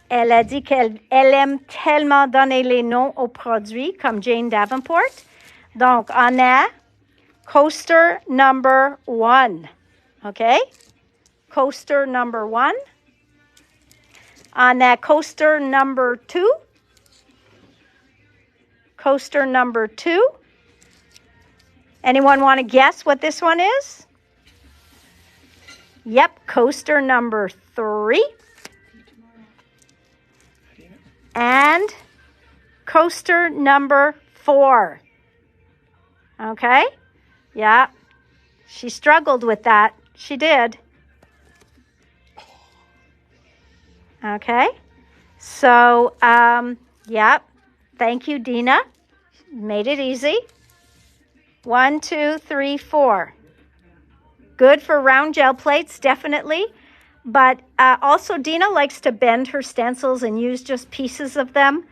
A: Elle a dit qu'elle aime tellement donner les noms aux produits, comme Jane Davenport. Donc, on a coaster number 1. OK? Coaster number 1. On a coaster number 2. Coaster number 2. Anyone want to guess what this one is? Yep, coaster number 3. And coaster number 4. Okay? Yeah. She struggled with that. She did. Okay? So, yeah. Thank you, Dina. Made it easy. 1, 2, 3, 4. Good for round gel plates, definitely. But also, Dina likes to bend her stencils and use just pieces of them.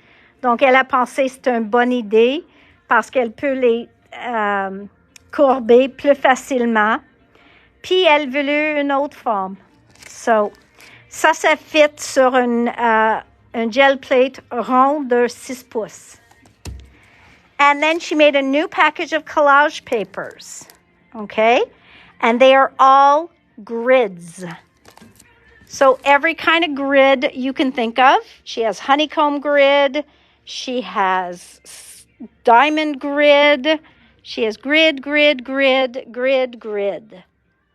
A: Donc, elle a pensé que c'est une bonne idée parce qu'elle peut les courber plus facilement. Puis, elle voulait une autre forme. So, ça fit sur un gel plate rond de 6 pouces. And then she made a new package of collage papers. Okay? And they are all grids. So every kind of grid you can think of. She has honeycomb grid. She has diamond grid. She has grid.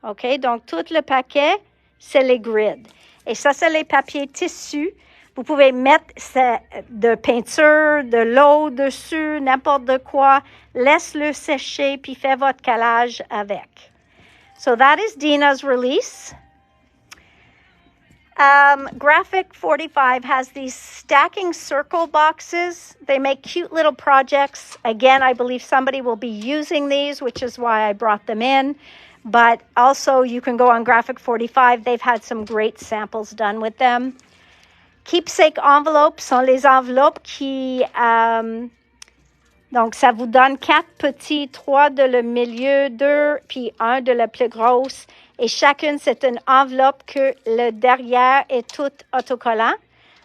A: OK? Donc, tout le paquet, c'est les grids. Et ça, c'est les papiers tissus. Vous pouvez mettre de peinture, de l'eau dessus, n'importe de quoi. Laisse-le sécher, puis fais votre collage avec. So that is Dina's release. Graphic 45 has these stacking circle boxes. They make cute little projects. Again, I believe somebody will be using these, which is why I brought them in. But also, you can go on Graphic 45. They've had some great samples done with them. Keepsake envelopes sont les enveloppes qui... donc, ça vous donne 4 petits, 3 de le milieu, 2, puis 1 de la plus grosse. Et chacune, c'est une enveloppe que le derrière est tout autocollant.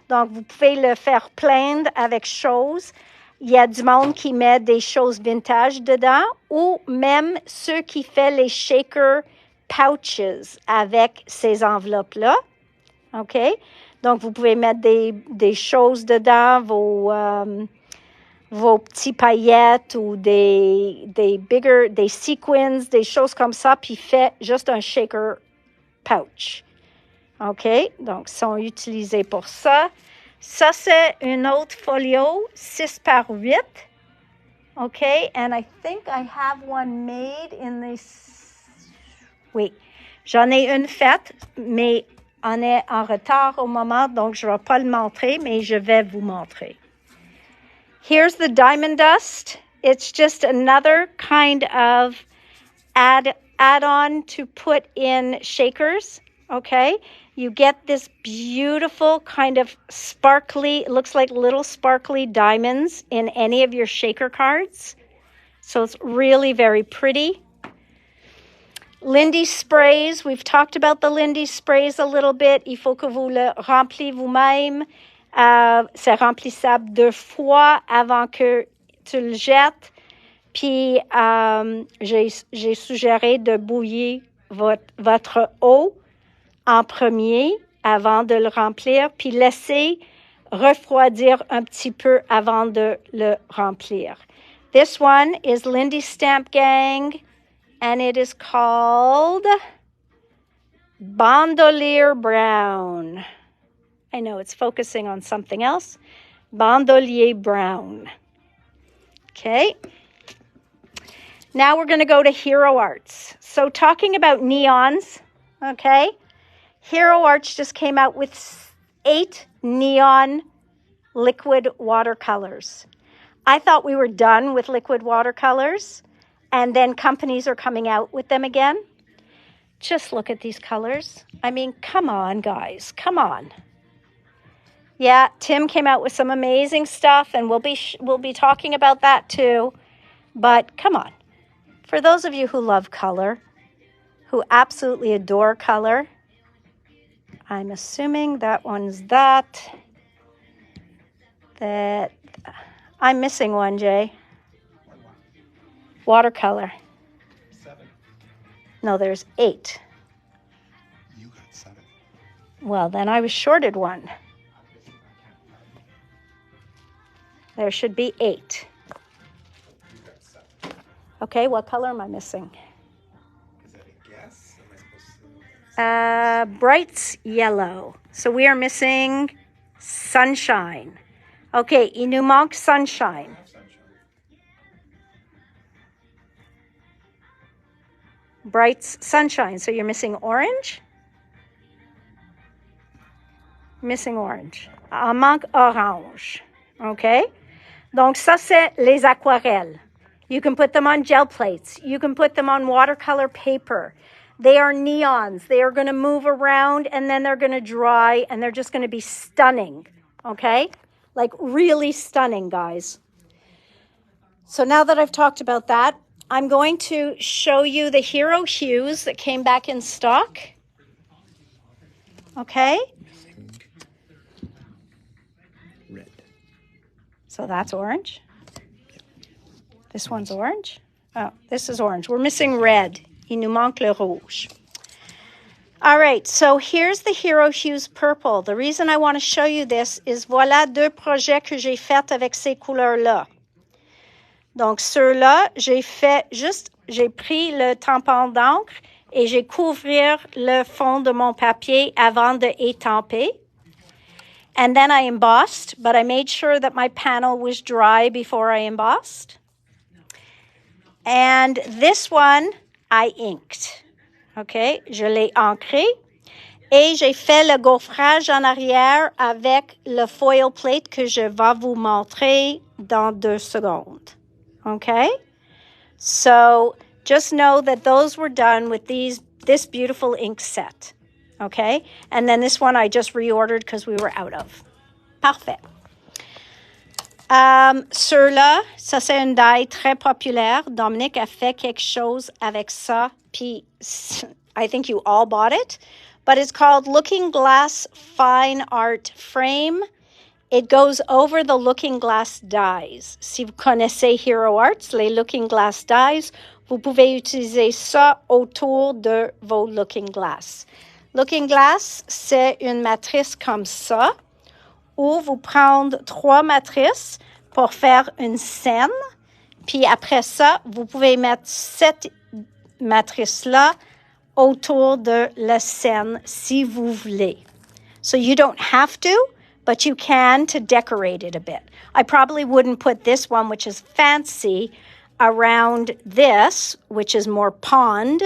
A: Donc, vous pouvez le faire pleindre avec choses. Il y a du monde qui met des choses vintage dedans ou même ceux qui font les shaker pouches avec ces enveloppes-là. OK? Donc, vous pouvez mettre des choses dedans, vos petits paillettes ou des sequins, des choses comme ça, puis fait juste un shaker pouch. OK? Donc, sont utilisés pour ça. Ça, c'est une autre folio, 6 par 8. OK? And I think I have one made in this... Oui, j'en ai une faite, mais on est en retard au moment, donc je ne vais pas le montrer, mais je vais vous montrer. Here's the diamond dust. It's just another kind of add-on to put in shakers, okay? you get this beautiful kind of sparkly, it looks like little sparkly diamonds in any of your shaker cards. So it's really very pretty. Lindy sprays, we've talked about the Lindy sprays a little bit. Il faut que vous le remplissiez vous-même. C'est remplissable 2 fois avant que tu le jettes. Puis, j'ai suggéré de bouillir votre eau en premier avant de le remplir, puis laisser refroidir un petit peu avant de le remplir. This one is Lindy Stamp Gang, and it is called Bandolier Brown. I know it's focusing on something else. Bandolier Brown. Okay. Now we're going to go to Hero Arts. So talking about neons, okay, Hero Arts just came out with 8 neon liquid watercolors. I thought we were done with liquid watercolors, and then companies are coming out with them again. Just look at these colors. I mean, come on, guys, come on. Yeah, Tim came out with some amazing stuff, and we'll be talking about that too. But come on. For those of you who love color, who absolutely adore color, I'm assuming that one's that. I'm missing one, Jay. Watercolor.
B: 7.
A: No, there's 8.
B: You got 7.
A: Well, then I was shorted one. There should be 8.
B: You got 7.
A: Okay, what color am I missing?
B: Is that a guess? Am I supposed to?
A: Bright yellow. So we are missing sunshine. Okay, il nous manque sunshine. Bright sunshine. So you're missing orange? Missing orange. En manque orange. Okay? Donc ça, c'est les aquarelles. You can put them on gel plates. You can put them on watercolor paper. They are neons. They are going to move around, and then they're going to dry, and they're just going to be stunning. Okay? Like really stunning, guys. So now that I've talked about that, I'm going to show you the Hero Hues that came back in stock. Okay?
B: Red.
A: So that's orange. This one's orange. Oh, this is orange. We're missing red. Il nous manque le rouge. All right, so here's the Hero Hues purple. The reason I want to show you this is voilà 2 projets que j'ai faits avec ces couleurs-là. Donc, ceux-là, j'ai pris le tampon d'encre et j'ai couvert le fond de mon papier avant de étamper. And then I embossed, but I made sure that my panel was dry before I embossed. And this one, I inked. OK? Je l'ai ancré. Et j'ai fait le gaufrage en arrière avec le foil plate que je vais vous montrer dans 2 secondes. Okay? So just know that those were done with this beautiful ink set. Okay? And then this one I just reordered because we were out of. Parfait. Ceux-là, ça c'est une die très populaire. Dominique a fait quelque chose avec ça. Puis I think you all bought it. But it's called Looking Glass Fine Art Frame. It goes over the Looking Glass dies. Si vous connaissez Hero Arts, les Looking Glass dies, vous pouvez utiliser ça autour de vos Looking Glass. Looking Glass, c'est une matrice comme ça, où vous prenez 3 matrices pour faire une scène. Puis après ça, vous pouvez mettre cette matrice-là autour de la scène si vous voulez. So you don't have to, but you can to decorate it a bit. I probably wouldn't put this one, which is fancy, around this, which is more pond,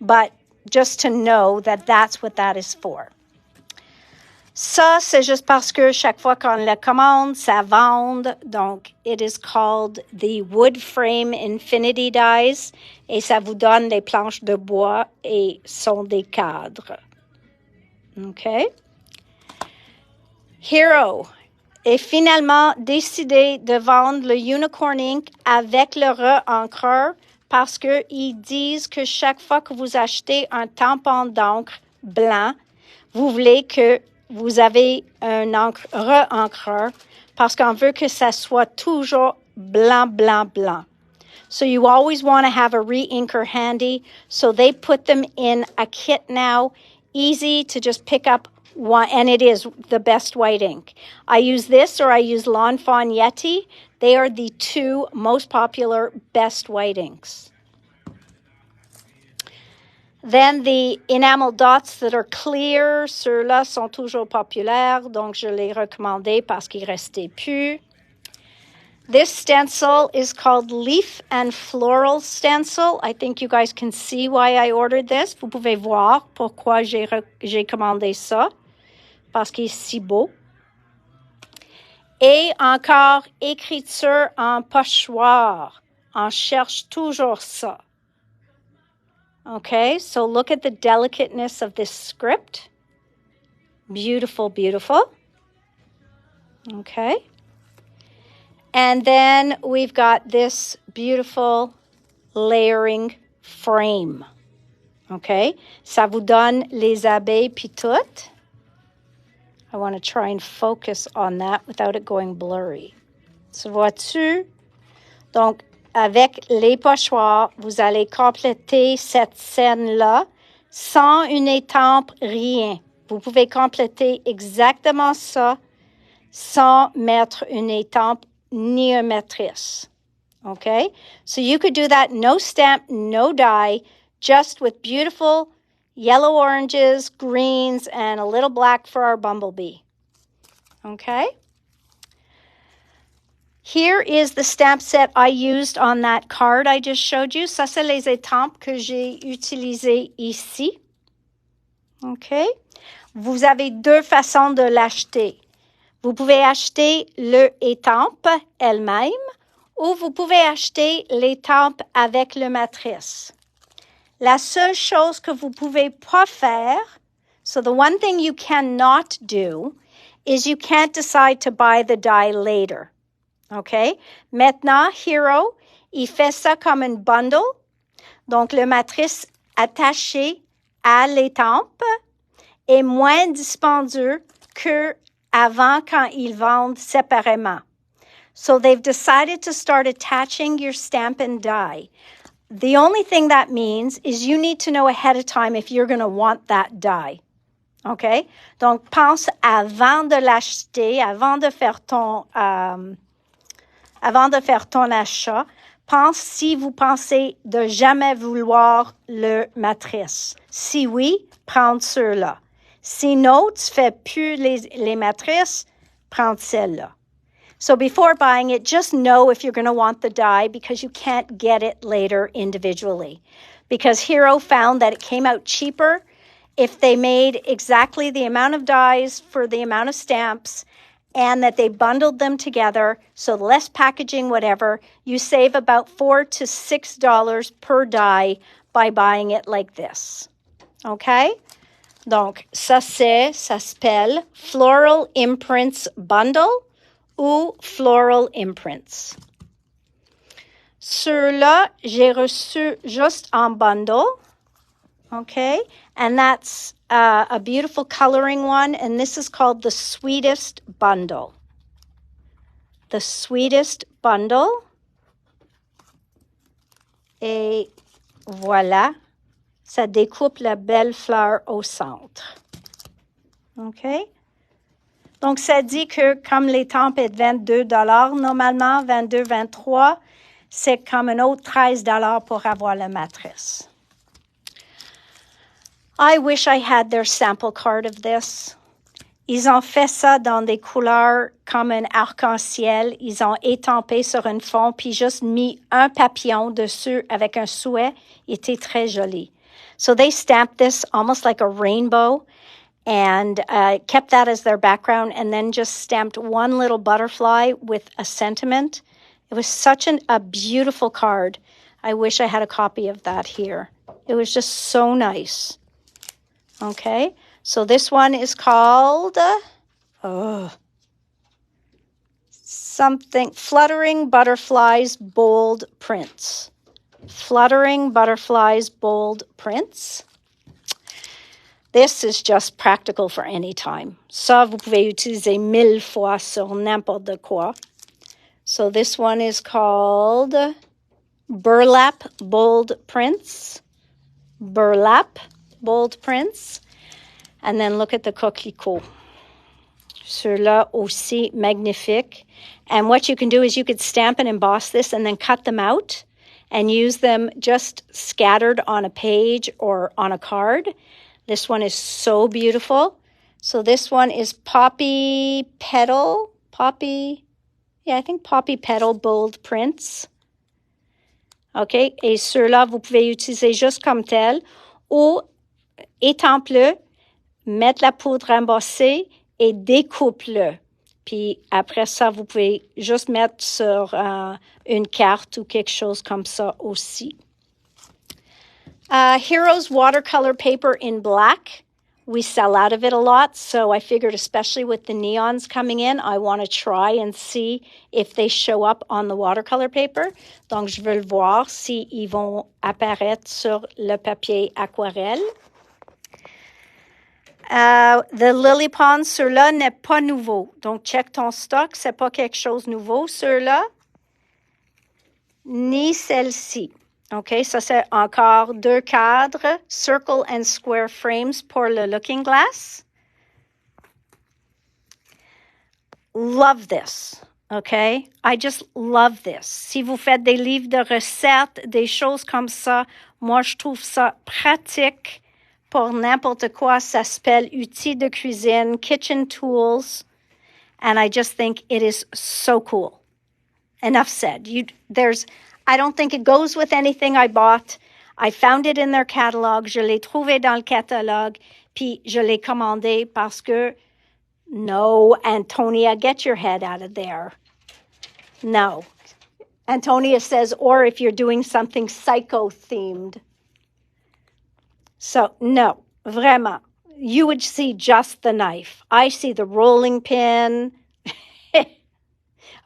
A: but just to know that that's what that is for. Ça, c'est juste parce que chaque fois qu'on le commande, ça vend. Donc, it is called the Wood Frame Infinity Dies. Et ça vous donne des planches de bois et sont des cadres. OK? Hero est finalement décidé de vendre le Unicorn Ink avec le re-encreur parce qu'ils disent que chaque fois que vous achetez un tampon d'encre blanc, vous voulez que vous avez un re-encreur parce qu'on veut que ça soit toujours blanc, blanc, blanc. So you always want to have a re-inker handy. So they put them in a kit now. Easy to just pick up one, and it is the best white ink. I use this or I use Lawn Fawn Yeti. They are the two most popular best white inks. Then the enamel dots that are clear, ceux-là sont toujours populaires, donc je les recommandais parce qu'il restait plus. This stencil is called Leaf and Floral Stencil. I think you guys can see why I ordered this. Vous pouvez voir pourquoi j'ai commandé ça, parce qu'il est si beau. Et encore, écriture en pochoir. On cherche toujours ça. Okay, so look at the delicateness of this script. Beautiful, beautiful. Okay. And then we've got this beautiful layering frame. Okay, ça vous donne les abeilles puis tout. I want to try and focus on that without it going blurry. Se vois-tu? Donc, avec les pochoirs, vous allez compléter cette scène-là sans une étampe, rien. Vous pouvez compléter exactement ça sans mettre une étampe ni une matrice. Okay? So you could do that, no stamp, no die, just with beautiful yellow oranges, greens, and a little black for our bumblebee. Okay? Here is the stamp set I used on that card I just showed you. Ça, c'est les étampes que j'ai utilisées ici. OK? Vous avez deux façons de l'acheter. Vous pouvez acheter l'étampe elle-même ou vous pouvez acheter l'étampe avec le matrice. La seule chose que vous pouvez pas faire, so the one thing you cannot do is you can't decide to buy the die later. OK? Maintenant, Hero, il fait ça comme un bundle. Donc, le matrice attaché à l'étampe est moins dispendieux qu'avant quand ils vendent séparément. So, they've decided to start attaching your stamp and die. The only thing that means is you need to know ahead of time if you're going to want that die. OK? Donc, pense avant de l'acheter, avant de faire ton achat, pense si vous pensez de jamais vouloir le matrice. Si oui, prends ceux-là. Sinon, tu fais plus les matrices, prends celle-là. So before buying it, just know if you're going to want the die because you can't get it later individually. Because Hero found that it came out cheaper if they made exactly the amount of dies for the amount of stamps and that they bundled them together, so less packaging, whatever, you save about $4 to $6 per die by buying it like this. Okay? Donc, ça s'appelle Floral Imprints Bundle ou Floral Imprints. Ceux-là, j'ai reçu juste en bundle. Okay? And that's a beautiful coloring one, and this is called the Sweetest Bundle. The Sweetest Bundle. Et voilà, ça découpe la belle fleur au centre. OK? Donc, ça dit que comme l'étampe est de $22, normalement, 22, 23, c'est comme un autre $13 pour avoir la matrice. I wish I had their sample card of this. Ils ont fait ça dans des couleurs comme un arc-en-ciel. Ils ont étampé sur un fond, puis juste mis un papillon dessus avec un souhait. Il était très joli. So they stamped this almost like a rainbow and kept that as their background and then just stamped one little butterfly with a sentiment. It was such a beautiful card. I wish I had a copy of that here. It was just so nice. OK? So this one is called something Fluttering Butterflies Bold Prints. Fluttering Butterflies Bold Prints. This is just practical for any time. Ça, vous pouvez utiliser 1000 fois sur n'importe quoi. So this one is called Burlap Bold Prints. Burlap Bold Prints. And then look at the coquelicot. Ceux-là aussi magnifique. And what you can do is you could stamp and emboss this and then cut them out and use them just scattered on a page or on a card. This one is so beautiful. So this one is Poppy Petal. I think Poppy Petal Bold Prints. OK? Et ceux-là, vous pouvez utiliser juste comme tel ou étampe-le, mettre la poudre embossée et découpe-le. Puis après ça, vous pouvez juste mettre sur une carte ou quelque chose comme ça aussi. Heroes watercolor paper in black. We sell out of it a lot, so I figured especially with the neons coming in, I want to try and see if they show up on the watercolor paper. Donc, je veux le voir s'ils vont apparaître sur le papier aquarelle. The Lily Pond, ceux-là n'est pas nouveau. Donc, check ton stock, c'est pas quelque chose de nouveau, ceux-là, ni celle-ci. OK, ça c'est encore 2 cadres, circle and square frames pour le looking glass. Love this, OK? I just love this. Si vous faites des livres de recettes, des choses comme ça, moi je trouve ça pratique pour n'importe quoi. Ça s'appelle outils de cuisine, kitchen tools, and I just think it is so cool. Enough said. I don't think it goes with anything I bought. I found it in their catalog. Je l'ai trouvé dans le catalogue, puis je l'ai commandé parce que, no, Antonia, get your head out of there. No. Antonia says, or if you're doing something psycho-themed. So, no, vraiment. You would see just the knife. I see the rolling pin.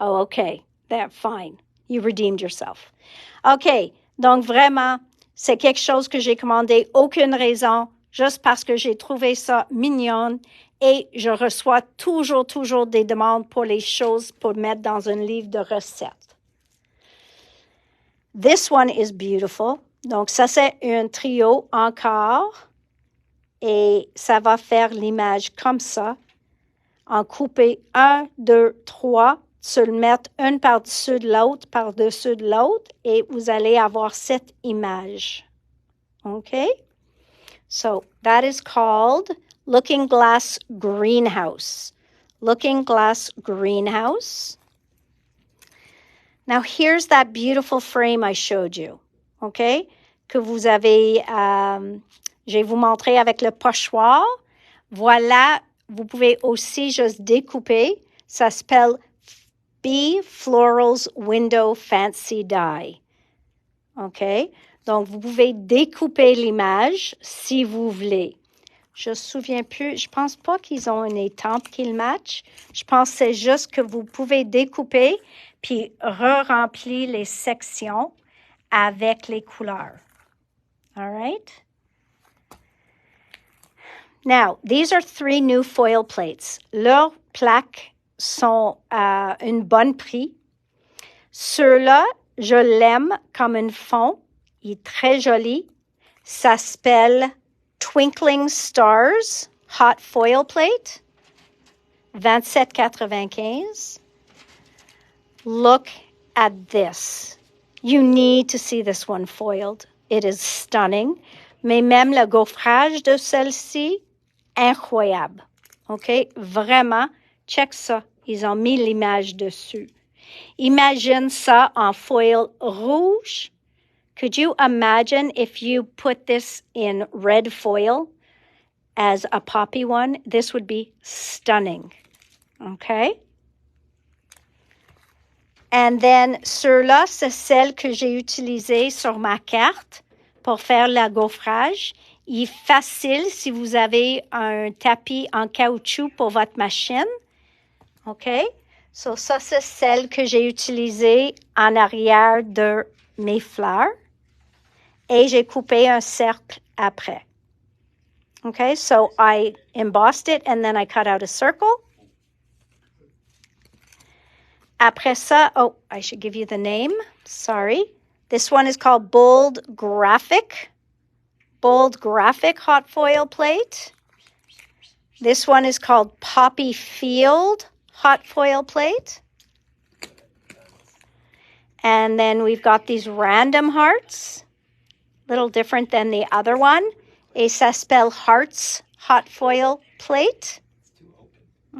A: Oh, okay. That's fine. You redeemed yourself. OK. Donc, vraiment, c'est quelque chose que j'ai commandé. Aucune raison. Juste parce que j'ai trouvé ça mignonne. Et je reçois toujours des demandes pour les choses pour mettre dans un livre de recettes. This one is beautiful. Donc, ça, c'est un trio encore. Et ça va faire l'image comme ça. En couper 1, 2, 3. Se le mettre une par-dessus de l'autre, par-dessus de l'autre, et vous allez avoir cette image. Okay? So that is called Looking Glass Greenhouse. Looking Glass Greenhouse. Now here's that beautiful frame I showed you. Okay? Que vous avez, je vais vous montrer avec le pochoir. Voilà, vous pouvez aussi juste découper. Ça s'appelle B Florals Window Fancy Die. OK? Donc, vous pouvez découper l'image si vous voulez. Je ne me souviens plus. Je ne pense pas qu'ils ont une étampe qui le match. Je pense que c'est juste que vous pouvez découper puis re-remplir les sections avec les couleurs. All right? Now, these are 3 new foil plates. Leurs plaques sont à un bon prix. Ceux-là, je l'aime comme un fond. Il est très joli. Ça s'appelle Twinkling Stars Hot Foil Plate. $27.95. Look at this. You need to see this one foiled. It is stunning. Mais même le gaufrage de celle-ci, incroyable. OK? Vraiment. Check ça. Ils ont mis l'image dessus. Imagine ça en foil rouge. Could you imagine if you put this in red foil as a poppy one? This would be stunning. Okay? And then, ceux-là, c'est celle que j'ai utilisée sur ma carte pour faire le gaufrage. Il est facile si vous avez un tapis en caoutchouc pour votre machine. OK? So, ça, c'est celle que j'ai utilisée en arrière de mes fleurs. Et j'ai coupé un cercle après. Okay, so I embossed it and then I cut out a circle. Après ça, oh, I should give you the name. Sorry. This one is called Bold Graphic hot foil plate. This one is called Poppy Field hot foil plate. And then we've got these random hearts, little different than the other one. Et ça s'appelle Hearts hot foil plate.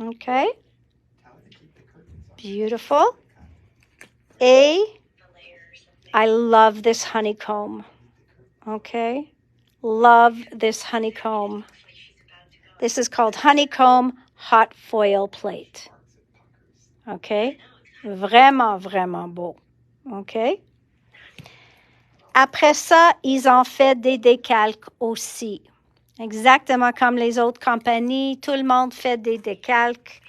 A: Okay. Beautiful. Et I love this honeycomb. Okay. Love this honeycomb. This is called honeycomb hot foil plate. Okay. Vraiment, vraiment beau. Okay. Après ça, ils ont fait des décalques aussi. Exactement comme les autres compagnies, tout le monde fait des décalques.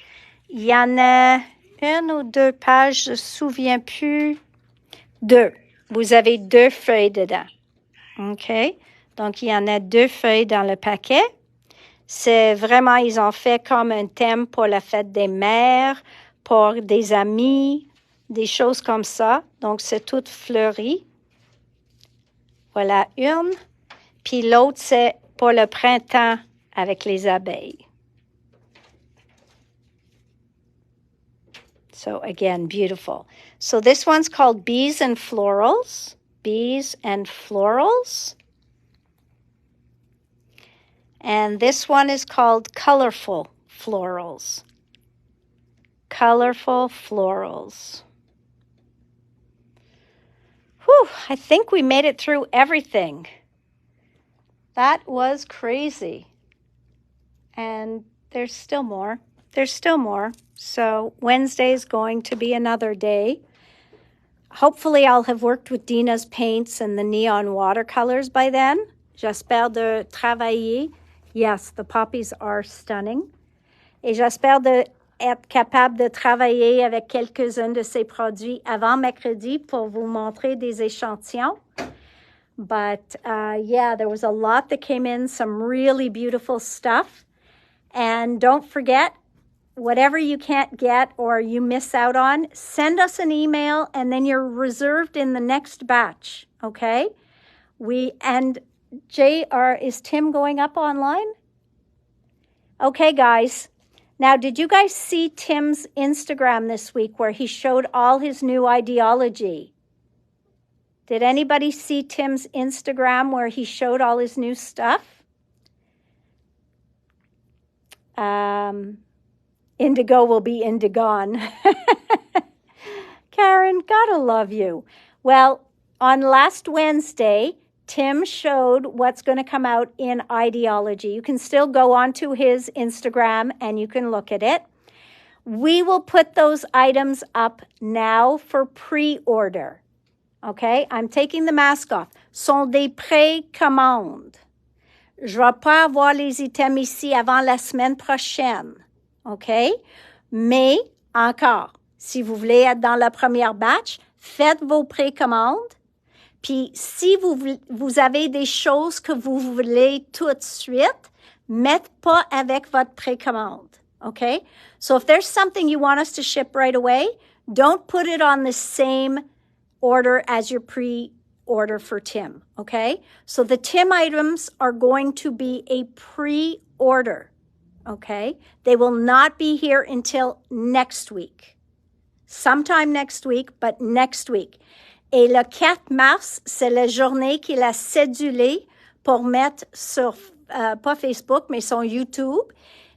A: Il y en a une ou deux pages, je ne me souviens plus. 2. Vous avez 2 feuilles dedans. OK? Donc, il y en a 2 feuilles dans le paquet. C'est vraiment, ils ont fait comme un thème pour la fête des mères, pour des amis, des choses comme ça. Donc, c'est tout fleuri. Voilà une. Puis l'autre, c'est pour le printemps avec les abeilles. So again, beautiful. So this one's called Bees and Florals. Bees and Florals. And this one is called Colorful Florals. Colorful Florals. Whew, I think we made it through everything. That was crazy. And there's still more. There's still more. So Wednesday is going to be another day. Hopefully I'll have worked with Dina's paints and the neon watercolors by then. J'espère de travailler. Yes, the poppies are stunning. Et j'espère être capable de travailler avec quelques-uns de ces produits avant mercredi pour vous montrer des échantillons. But yeah, there was a lot that came in, some really beautiful stuff. And don't forget, whatever you can't get or you miss out on, send us an email and then you're reserved in the next batch, okay? Is Tim going up online? Okay, guys. Now, did you guys see Tim's Instagram this week where he showed all his new ideology? Did anybody see Tim's Instagram where he showed all his new stuff? Indigo will be indigone. Karen, gotta love you. Well, on last Wednesday, Tim showed what's going to come out in ideology. You can still go onto his Instagram and you can look at it. We will put those items up now for pre-order. Okay, I'm taking the mask off. Sont des précommandes. Je ne vais pas avoir les items ici avant la semaine prochaine. OK? Mais, encore, si vous voulez être dans la première batch, faites vos précommandes. Puis, si vous avez des choses que vous voulez tout de suite, mettez pas avec votre précommande. OK? So, if there's something you want us to ship right away, don't put it on the same order as your pre-order for Tim. Okay? So, the Tim items are going to be a pre-order. Okay? They will not be here until next week. Sometime next week, but next week. Et le 4 mars, c'est la journée qu'il a cédulée pour mettre sur, pas Facebook, mais son YouTube.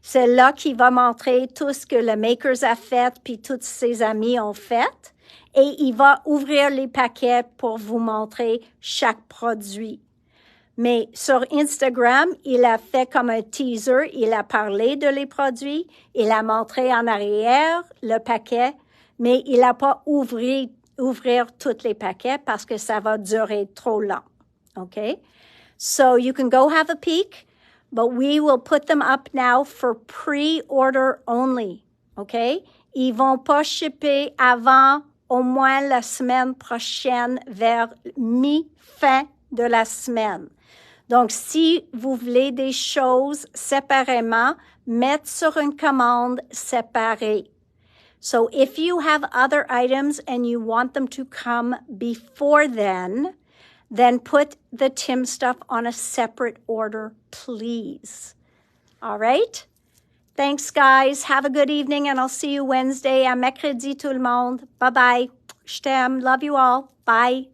A: C'est là qu'il va montrer tout ce que le Makers a fait, puis tous ses amis ont fait. Et il va ouvrir les paquets pour vous montrer chaque produit. Mais sur Instagram, il a fait comme un teaser. Il a parlé de les produits. Il a montré en arrière le paquet. Mais il n'a pas ouvrir tous les paquets parce que ça va durer trop long. OK? So you can go have a peek, but we will put them up now for pre-order only, okay? Ils vont pas shipper avant au moins la semaine prochaine vers mi-fin de la semaine. Donc, si vous voulez des choses séparément, mettre sur une commande séparée. So if you have other items and you want them to come before then put the Tim stuff on a separate order, please. All right? Thanks, guys. Have a good evening, and I'll see you Wednesday. À mercredi, tout le monde. Bye-bye. Je t'aime. Love you all. Bye.